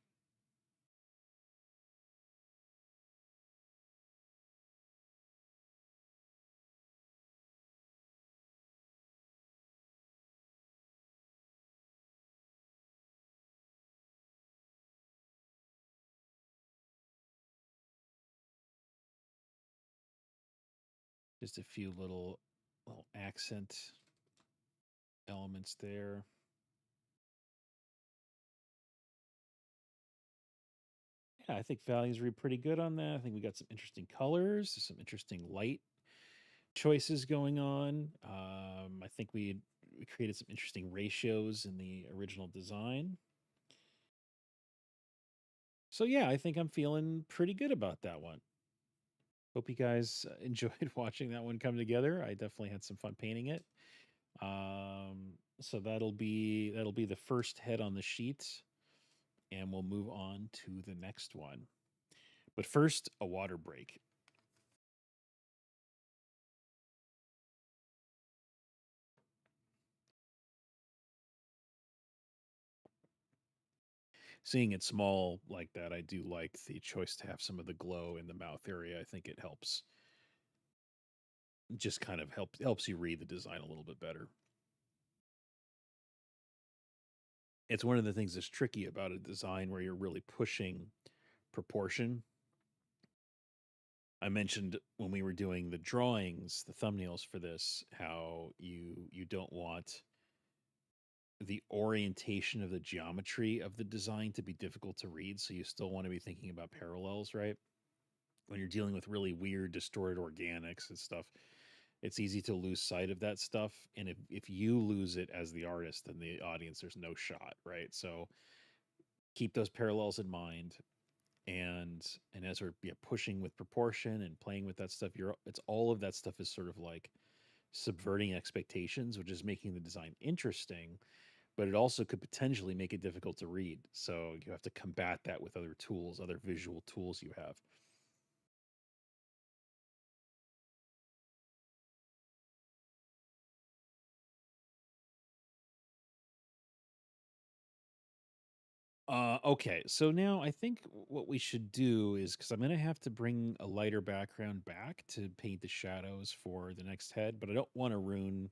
Just a few little accent elements there. Yeah, I think values read pretty good on that. I think we got some interesting colors, some interesting light choices going on. I think we created some interesting ratios in the original design. So yeah, I think I'm feeling pretty good about that one. Hope you guys enjoyed watching that one come together. I definitely had some fun painting it. So that'll be the first head on the sheet, and we'll move on to the next one. But first, a water break. Seeing it small like that, I do like the choice to have some of the glow in the mouth area. I think it helps, just kind of helps you read the design a little bit better. It's one of the things that's tricky about a design where you're really pushing proportion. I mentioned when we were doing the drawings, the thumbnails for this, how you don't want the orientation of the geometry of the design to be difficult to read, so you still want to be thinking about parallels, right? When you're dealing with really weird distorted organics and stuff, it's easy to lose sight of that stuff, and if you lose it as the artist, then the audience, there's no shot, right? So keep those parallels in mind, and as we're pushing with proportion and playing with that stuff, it's all of that stuff is sort of like subverting expectations, which is making the design interesting, but it also could potentially make it difficult to read. So you have to combat that with other tools, other visual tools you have. Okay, so now I think what we should do is, because I'm going to have to bring a lighter background back to paint the shadows for the next head, but I don't want to ruin,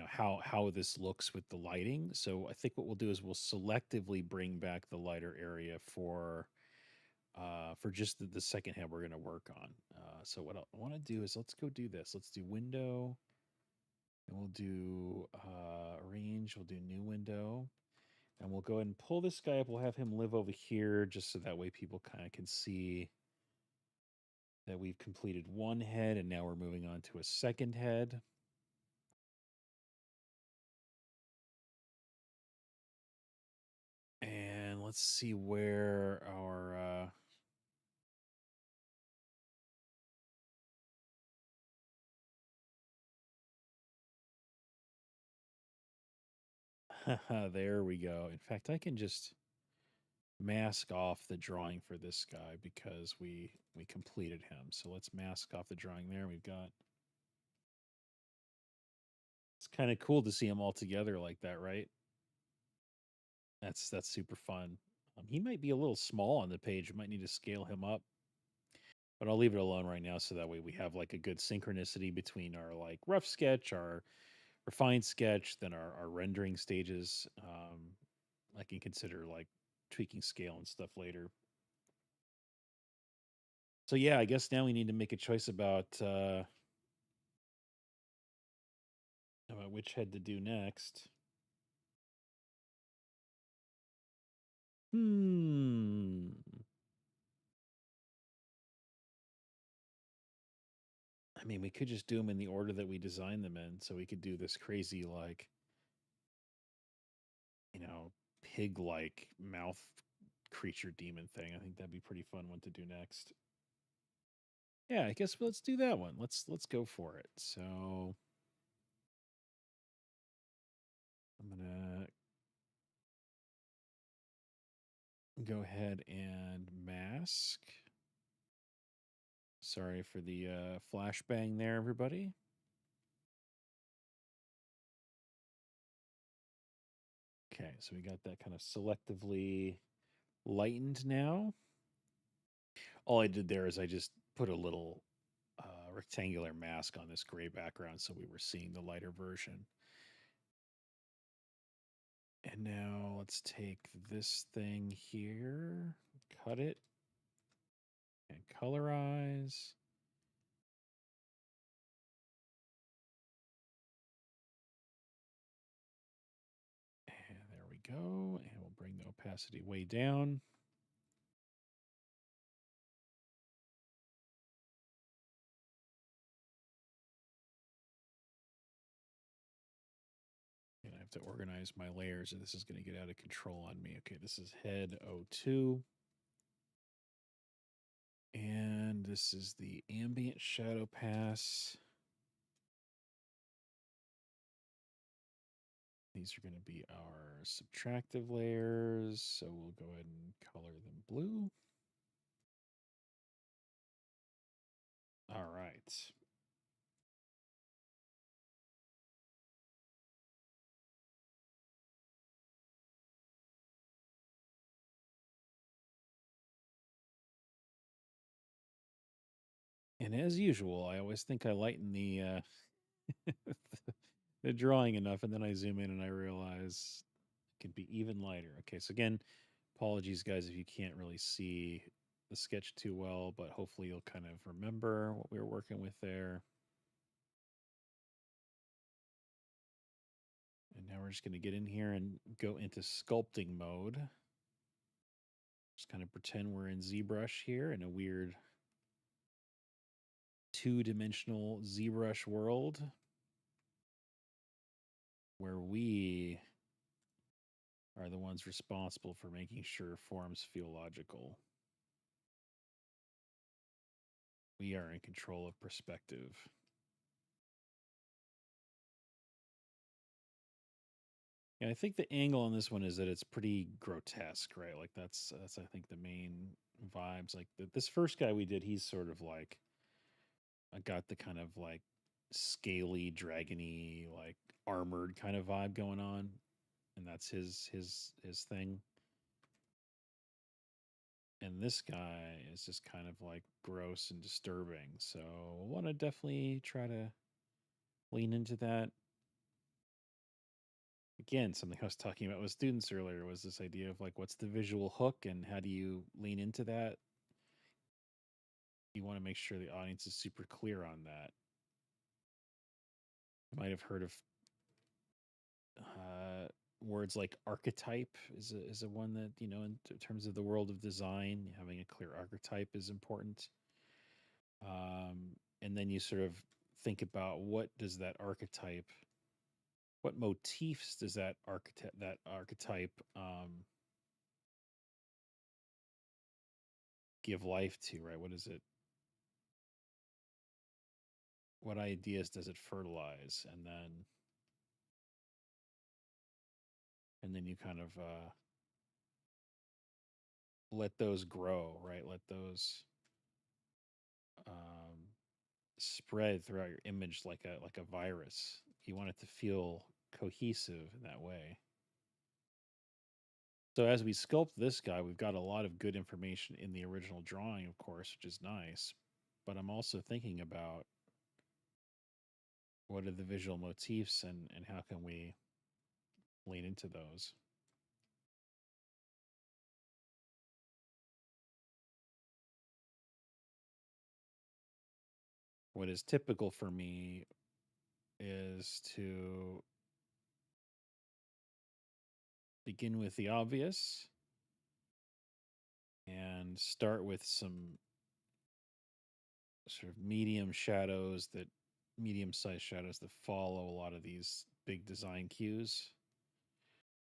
how this looks with the lighting. So I think what we'll do is we'll selectively bring back the lighter area for just the second head we're going to work on. So what I want to do is, let's go do this. Let's do window, and we'll do range. We'll do new window. And we'll go ahead and pull this guy up. We'll have him live over here just so that way people kind of can see that we've completed one head, and now we're moving on to a second head. And let's see where our there we go. In fact, I can just mask off the drawing for this guy because we completed him. So let's mask off the drawing there. We've got, it's kind of cool to see them all together like that, right? That's super fun. He might be a little small on the page. We might need to scale him up. but I'll leave it alone right now so that way we have like a good synchronicity between our like rough sketch, our refined sketch, then our rendering stages. I can consider like tweaking scale and stuff later. So yeah, I guess now we need to make a choice about which head to do next. Hmm. I mean, we could just do them in the order that we designed them in, so we could do this crazy like, you know, pig-like mouth creature demon thing. I think that'd be pretty fun one to do next. Yeah, I guess let's do that one. Let's go for it. So I'm gonna go ahead and mask. Sorry for the flashbang there, everybody. Okay, so we got that kind of selectively lightened now. All I did there is I just put a little rectangular mask on this gray background so we were seeing the lighter version. And now let's take this thing here, cut it, and colorize. And there we go. And we'll bring the opacity way down. And I have to organize my layers, or this is going to get out of control on me. Okay, this is head 02. And this is the ambient shadow pass. These are going to be our subtractive layers. So we'll go ahead and color them blue. All right. And as usual, I always think I lighten the drawing enough, and then I zoom in and I realize it can be even lighter. Okay, so again, apologies, guys, if you can't really see the sketch too well, but hopefully you'll kind of remember what we were working with there. And now we're just going to get in here and go into sculpting mode. Just kind of pretend we're in ZBrush here in a weird two-dimensional ZBrush world where we are the ones responsible for making sure forms feel logical. We are in control of perspective. Yeah, I think the angle on this one is that it's pretty grotesque, right? Like that's I think the main vibes. Like this first guy we did, he's sort of like I got the kind of like scaly, dragony, like armored kind of vibe going on, and that's his thing. And this guy is just kind of like gross and disturbing. So we'll want to definitely try to lean into that. Again, something I was talking about with students earlier was this idea of like what's the visual hook and how do you lean into that? You want to make sure the audience is super clear on that. You might have heard of words like archetype is a one that in terms of the world of design, having a clear archetype is important. And then you sort of think about what does that archetype, what motifs does that archetype give life to, right? What is it? What ideas does it fertilize? And then you kind of let those grow, right? Let those um, spread throughout your image like a virus. You want it to feel cohesive in that way. So as we sculpt this guy, we've got a lot of good information in the original drawing, of course, which is nice. but I'm also thinking about what are the visual motifs and how can we lean into those. What is typical for me is to begin with the obvious and start with some sort of medium sized shadows that follow a lot of these big design cues,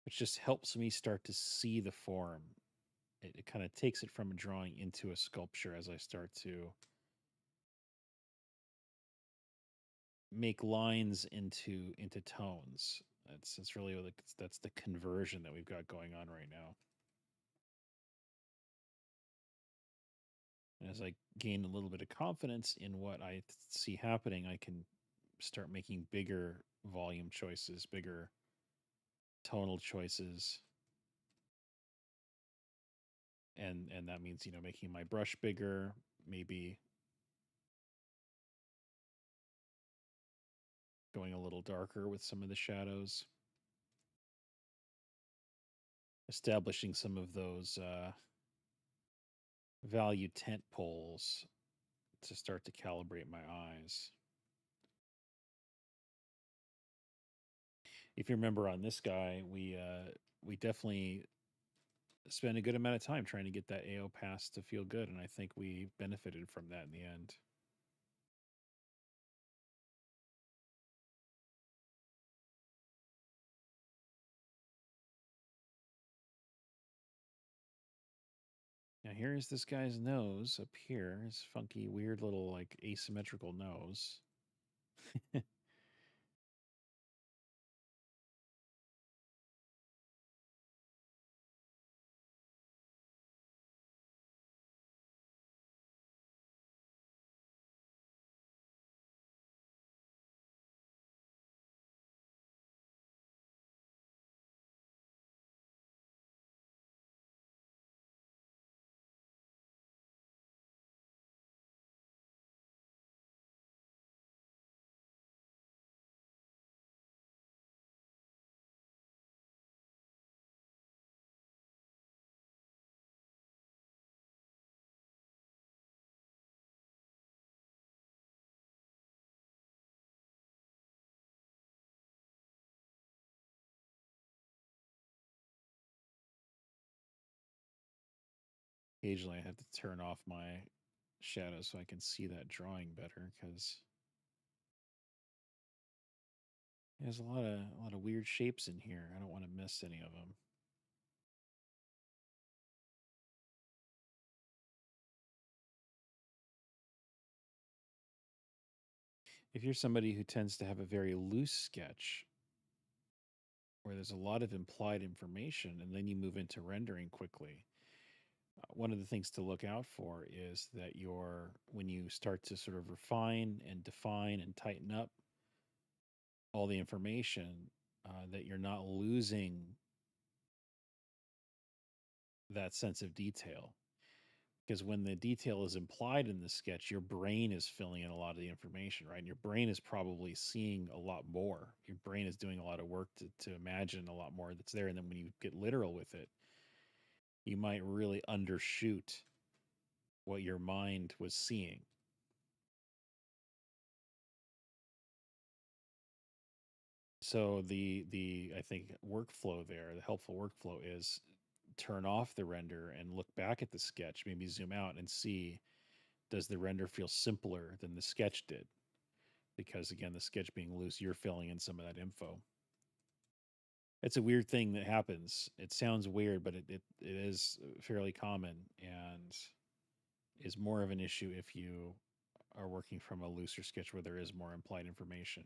which just helps me start to see the form. It kind of takes it from a drawing into a sculpture as I start to make lines into tones. That's really that's the conversion that we've got going on right now. And as I gain a little bit of confidence in what I see happening, I can start making bigger volume choices, bigger tonal choices. And that means, making my brush bigger, maybe going a little darker with some of the shadows, establishing some of those value tent poles to start to calibrate my eyes. If you remember on this guy, we definitely spent a good amount of time trying to get that AO pass to feel good, and I think we benefited from that in the end. Now here's this guy's nose up here, his funky, weird little like asymmetrical nose. Occasionally, I have to turn off my shadow so I can see that drawing better because there's a lot of weird shapes in here. I don't want to miss any of them. If you're somebody who tends to have a very loose sketch where there's a lot of implied information and then you move into rendering quickly, one of the things to look out for is that when you start to sort of refine and define and tighten up all the information, that you're not losing that sense of detail. Because when the detail is implied in the sketch, your brain is filling in a lot of the information, right? And your brain is probably seeing a lot more. Your brain is doing a lot of work to imagine a lot more that's there. And then when you get literal with it, you might really undershoot what your mind was seeing. So the I think workflow there, the helpful workflow is turn off the render and look back at the sketch, maybe zoom out and see, does the render feel simpler than the sketch did? Because again, the sketch being loose, you're filling in some of that info. It's a weird thing that happens. It sounds weird, but it is fairly common and is more of an issue if you are working from a looser sketch where there is more implied information.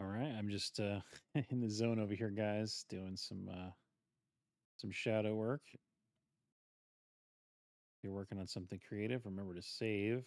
All right, I'm just in the zone over here, guys, doing some shadow work. If you're working on something creative, remember to save.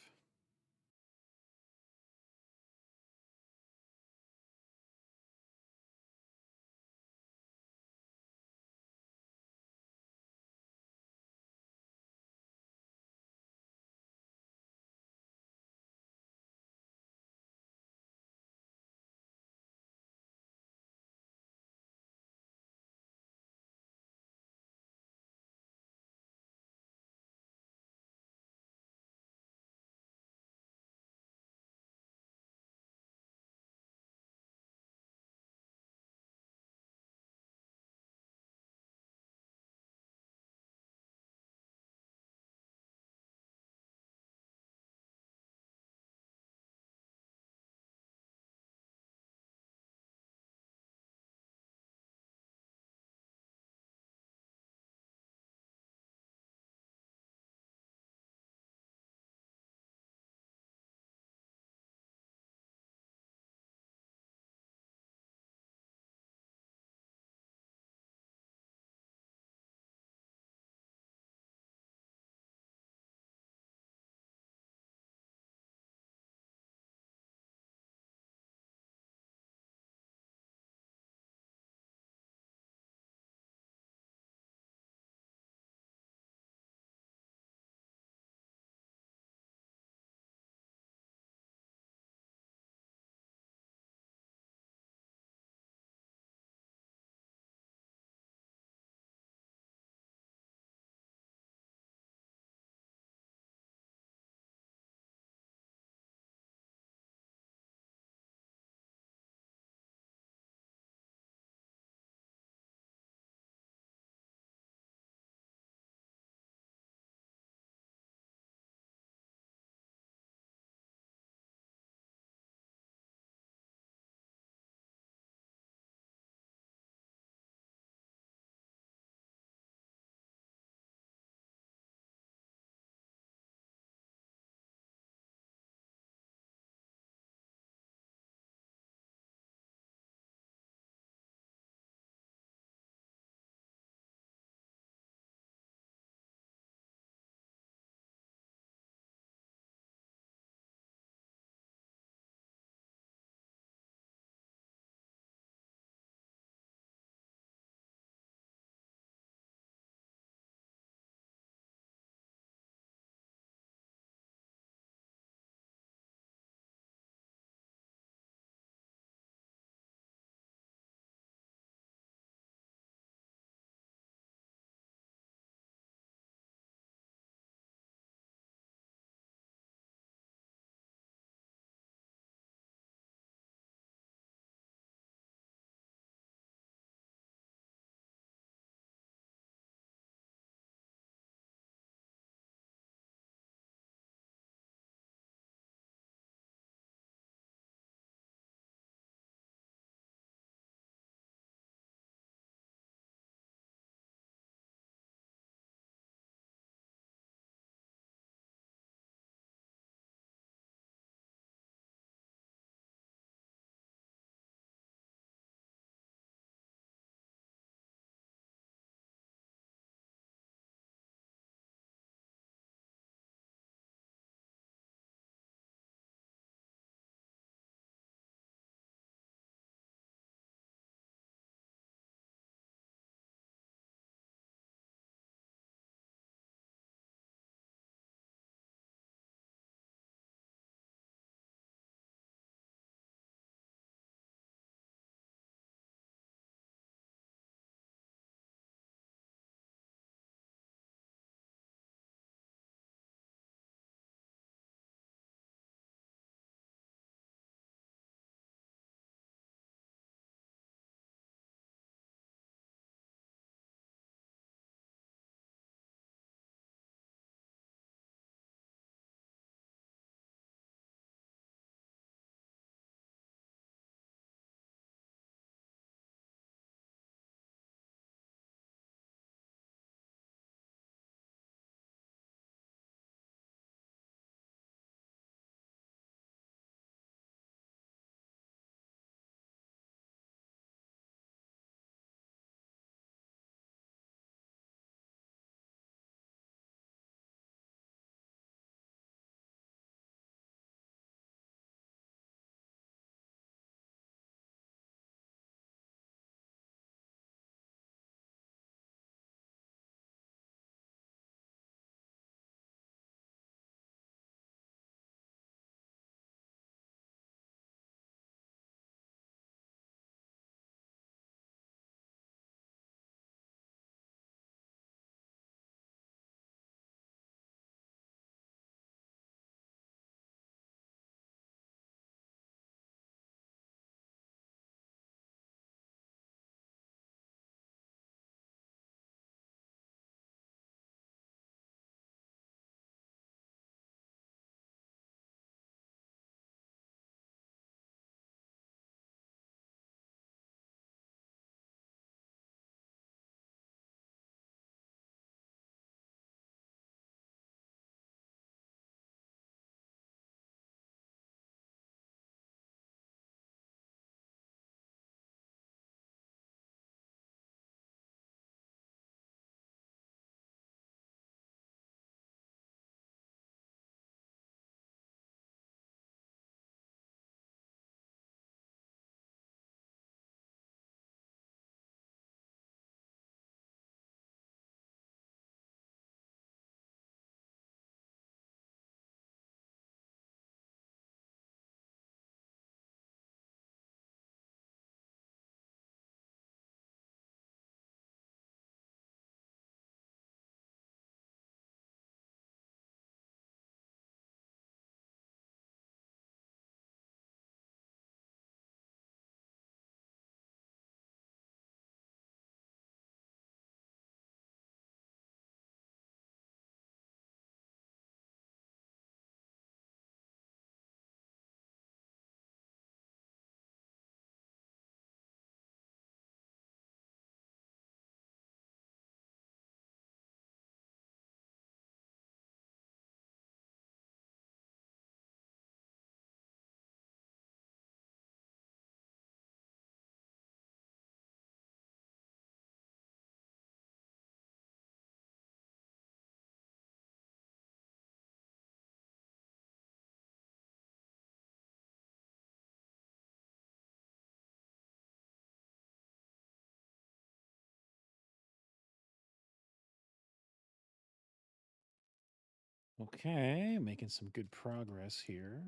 Okay, making some good progress here.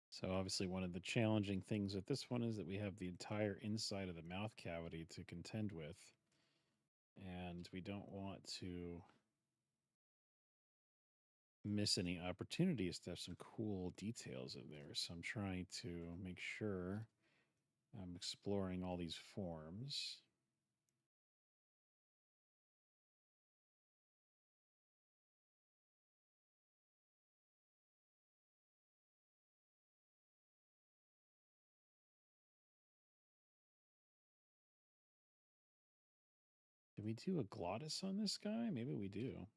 So obviously one of the challenging things with this one is that we have the entire inside of the mouth cavity to contend with. And we don't want to miss any opportunities to have some cool details in there. So I'm trying to make sure I'm exploring all these forms. Did we do a glottis on this guy? Maybe we do.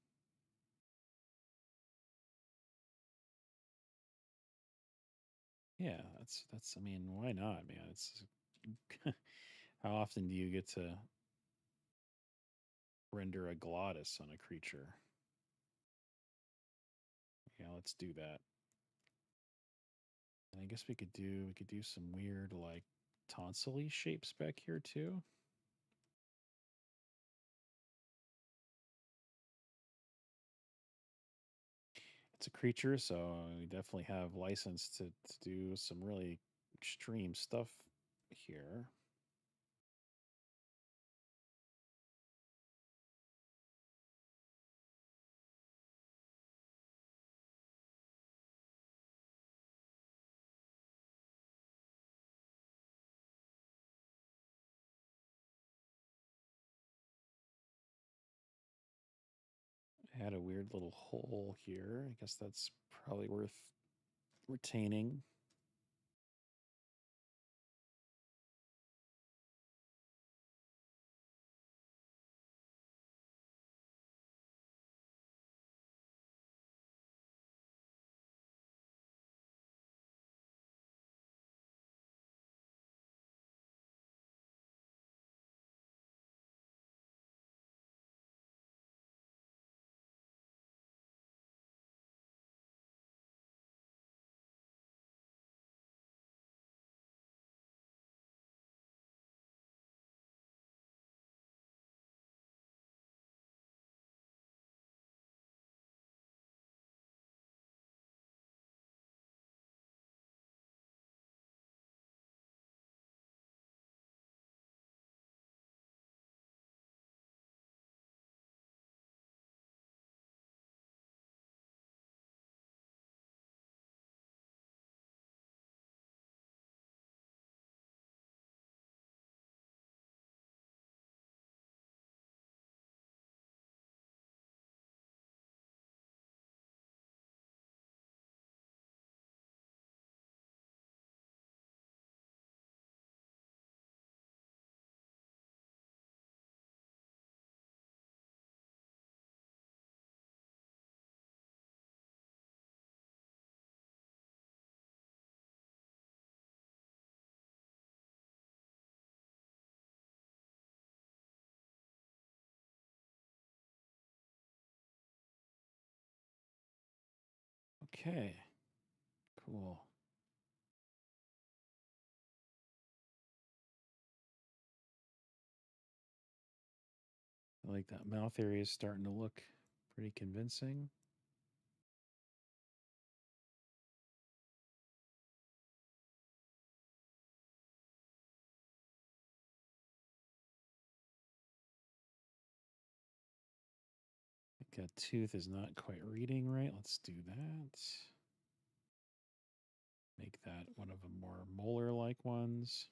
Yeah, that's I mean, why not, man? It's how often do you get to render a glottis on a creature? Yeah, let's do that. And I guess we could do some weird like tonsilly shapes back here too. It's a creature, so we definitely have license to do some really extreme stuff here. I had a weird little hole here. I guess that's probably worth retaining. Okay, cool. I like that mouth area is starting to look pretty convincing. I think that tooth is not quite reading right. Let's do that. Make that one of the more molar-like ones.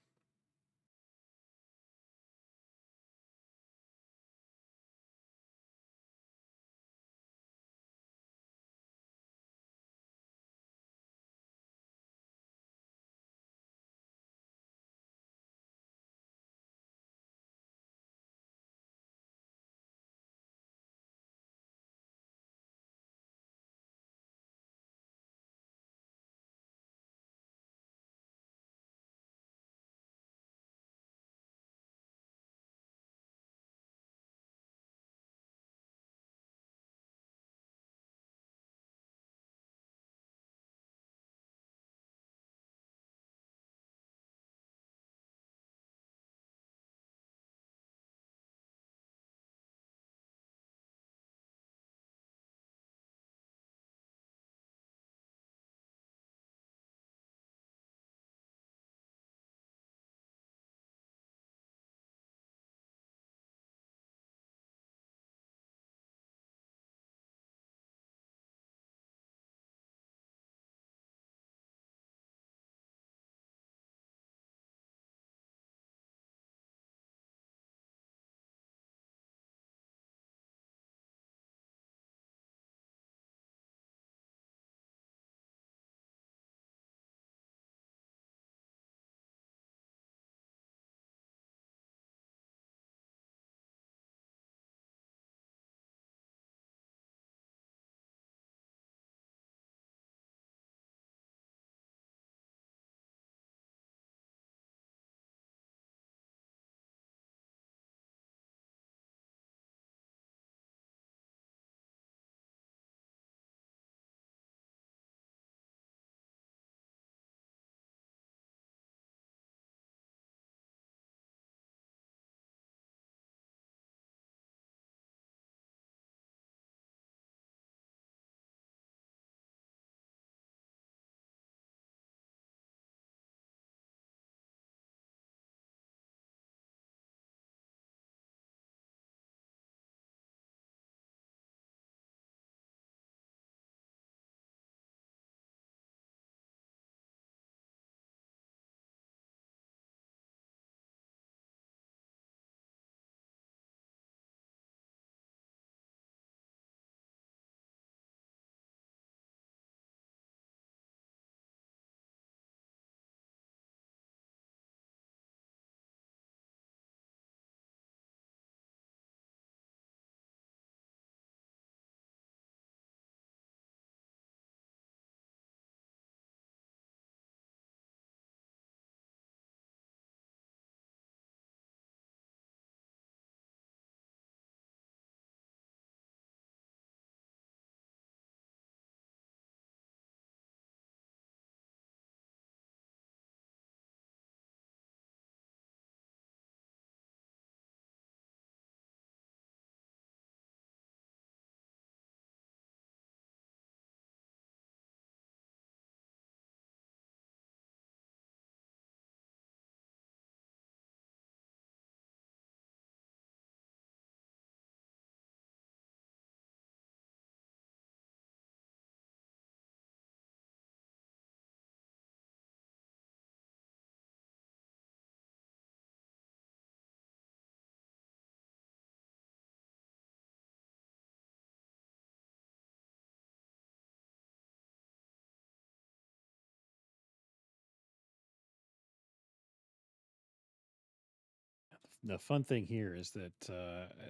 The fun thing here is that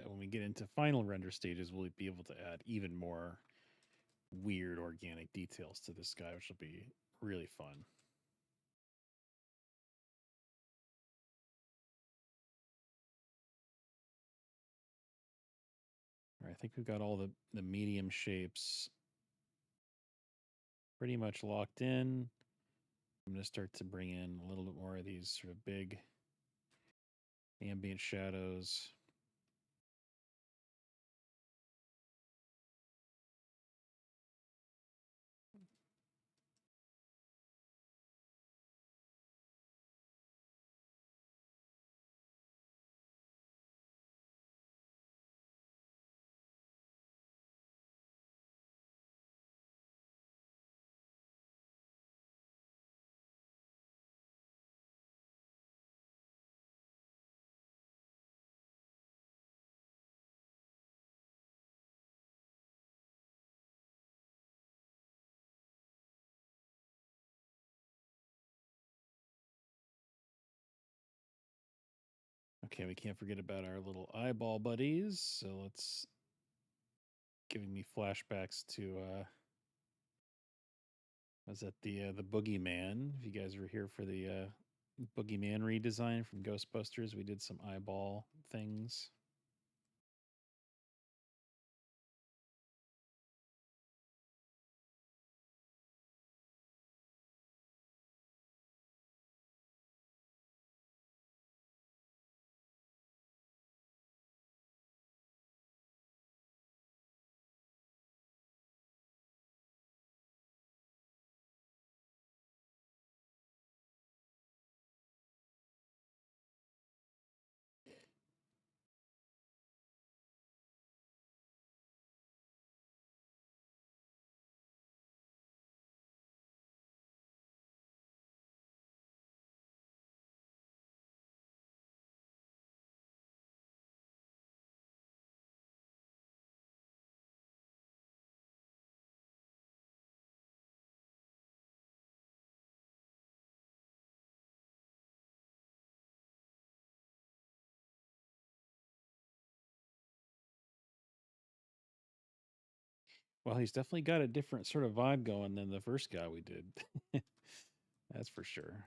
when we get into final render stages, we'll be able to add even more weird organic details to this guy, which will be really fun. All right, I think we've got all the medium shapes pretty much locked in. I'm going to start to bring in a little bit more of these sort of big ambient shadows. Okay, we can't forget about our little eyeball buddies. So let's giving me flashbacks to was that the Boogeyman? If you guys were here for the Boogeyman redesign from Ghostbusters, we did some eyeball things. Well, he's definitely got a different sort of vibe going than the first guy we did. That's for sure.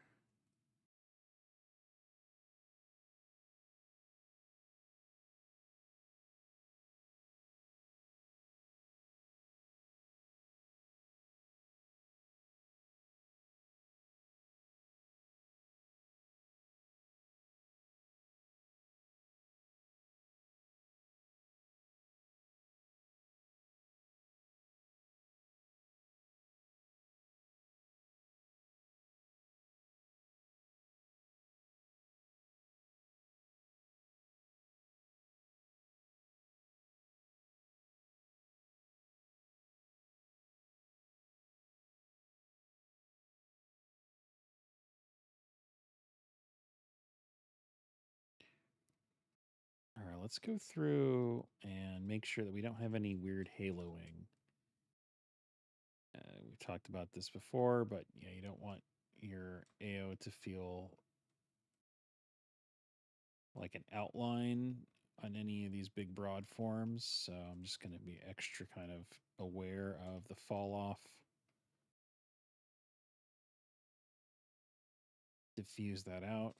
All right, let's go through and make sure that we don't have any weird haloing. We've talked about this before, but yeah, you don't want your AO to feel like an outline on any of these big broad forms. So I'm just going to be extra kind of aware of the fall off. Diffuse that out.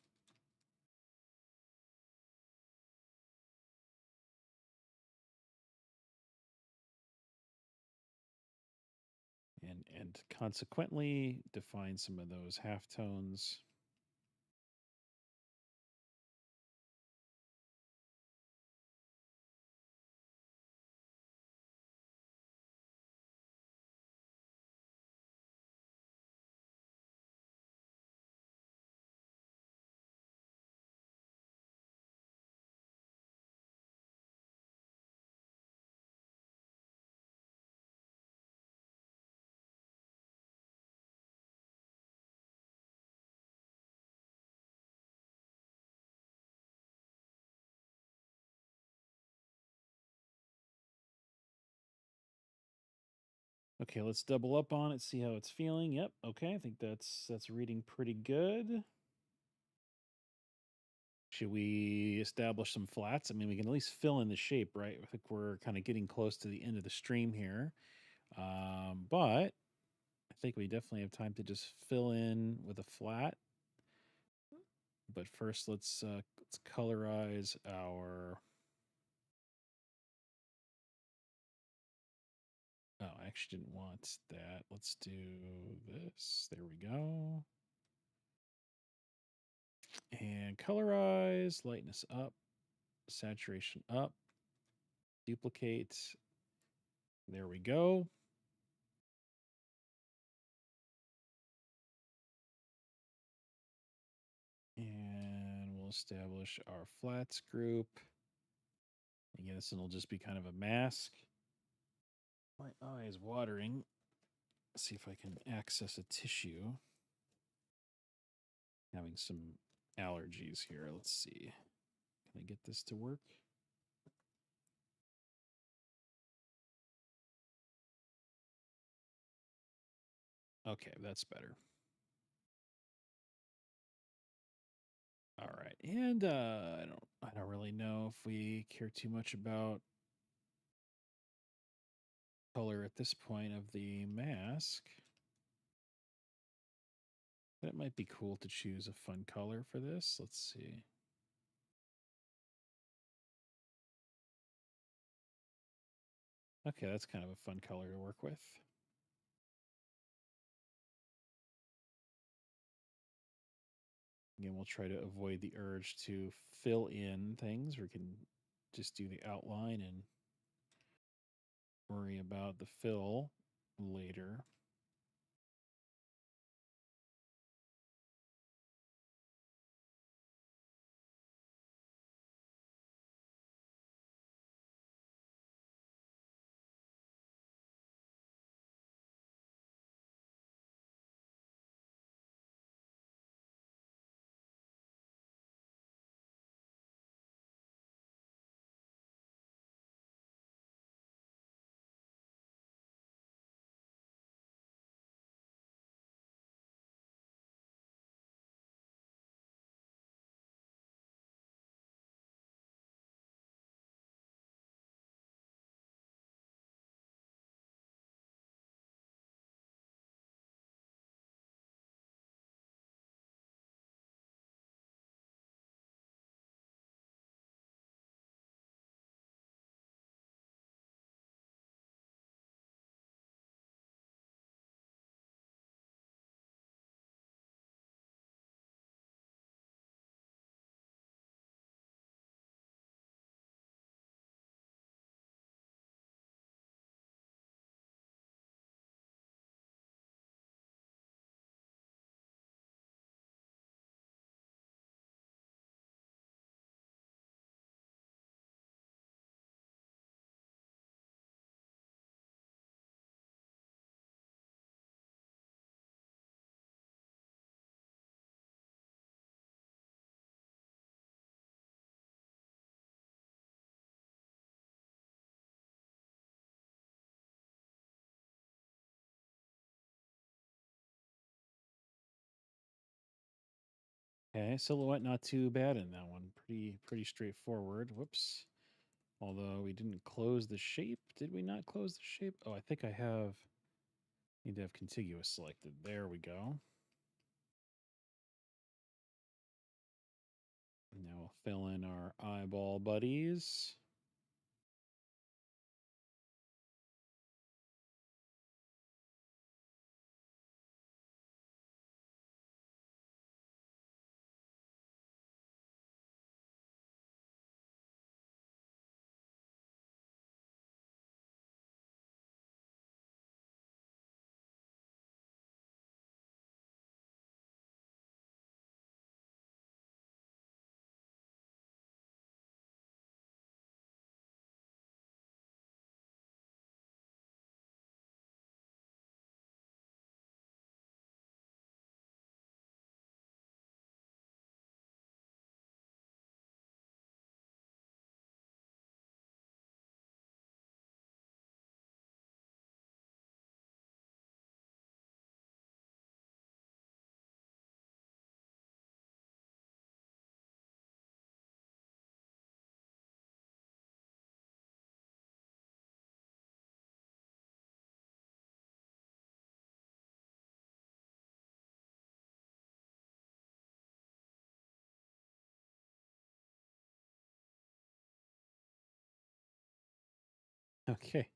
And consequently define some of those halftones. Okay, let's double up on it, see how it's feeling. Yep, okay, I think that's reading pretty good. Should we establish some flats? I mean, we can at least fill in the shape, right? I think we're kind of getting close to the end of the stream here. But I think we definitely have time to just fill in with a flat. But first, let's colorize our. Oh, actually didn't want that. Let's do this. There we go. And colorize, lightness up, saturation up, duplicate. There we go. And we'll establish our flats group. Again, this one will just be kind of a mask. My eye is watering. Let's see if I can access a tissue. Having some allergies here. Let's see. Can I get this to work? Okay, that's better. All right. And I don't really know if we care too much about color at this point of the mask. That might be cool to choose a fun color for this. Let's see. Okay, that's kind of a fun color to work with. Again, we'll try to avoid the urge to fill in things. We can just do the outline and worry about the fill later. Okay, silhouette not too bad in that one. Pretty straightforward. Whoops. Although we didn't close the shape. Did we not close the shape? Oh, I think I have need to have contiguous selected. There we go. Now we'll fill in our eyeball buddies. Okay.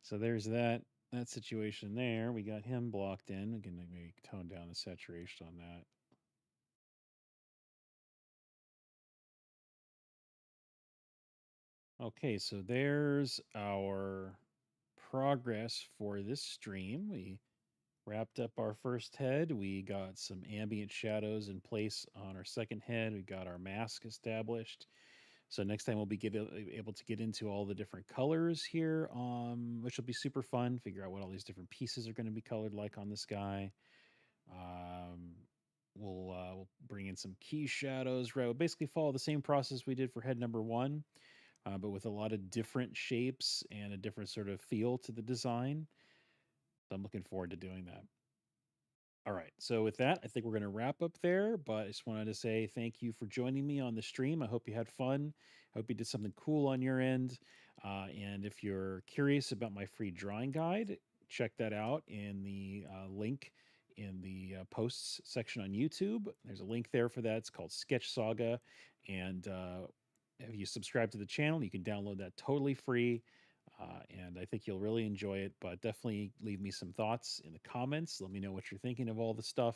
So there's that. that situation there. We got him blocked in. We can maybe tone down the saturation on that. Okay, so there's our progress for this stream. We wrapped up our first head. We got some ambient shadows in place on our second head. We got our mask established. So next time we'll be able to get into all the different colors here, which will be super fun. Figure out what all these different pieces are going to be colored like on this guy. Um, we'll bring in some key shadows. Right, we'll basically follow the same process we did for head number one, but with a lot of different shapes and a different sort of feel to the design. So I'm looking forward to doing that. All right. So with that, I think we're going to wrap up there. But I just wanted to say thank you for joining me on the stream. I hope you had fun. I hope you did something cool on your end. And if you're curious about my free drawing guide, check that out in the link in the posts section on YouTube. There's a link there for that. It's called Sketch Saga. And if you subscribe to the channel, you can download that totally free. And I think you'll really enjoy it. But definitely leave me some thoughts in the comments. Let me know what you're thinking of all the stuff.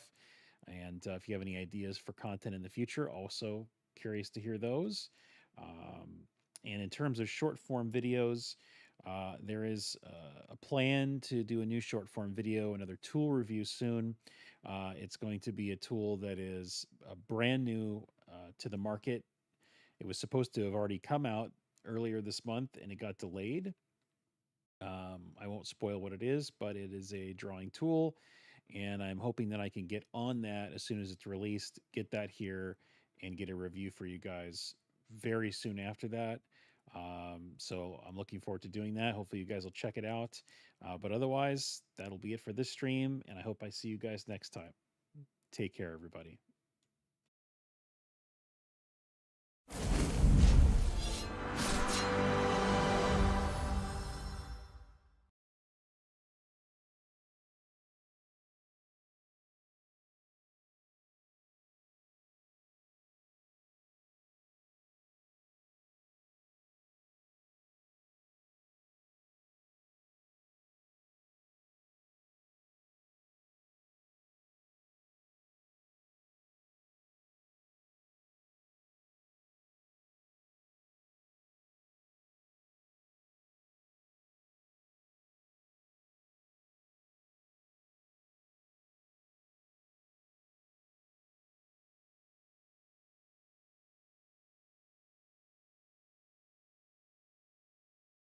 And if you have any ideas for content in the future, also curious to hear those. Um, and in terms of short form videos, there is a plan to do a new short form video, another tool review soon. It's going to be a tool that is brand new to the market. It was supposed to have already come out earlier this month and it got delayed. I won't spoil what it is, but it is a drawing tool, and I'm hoping that I can get on that as soon as it's released, get that here, and get a review for you guys very soon after that. So I'm looking forward to doing that. Hopefully, you guys will check it out. But otherwise, that'll be it for this stream, and I hope I see you guys next time. Take care, everybody.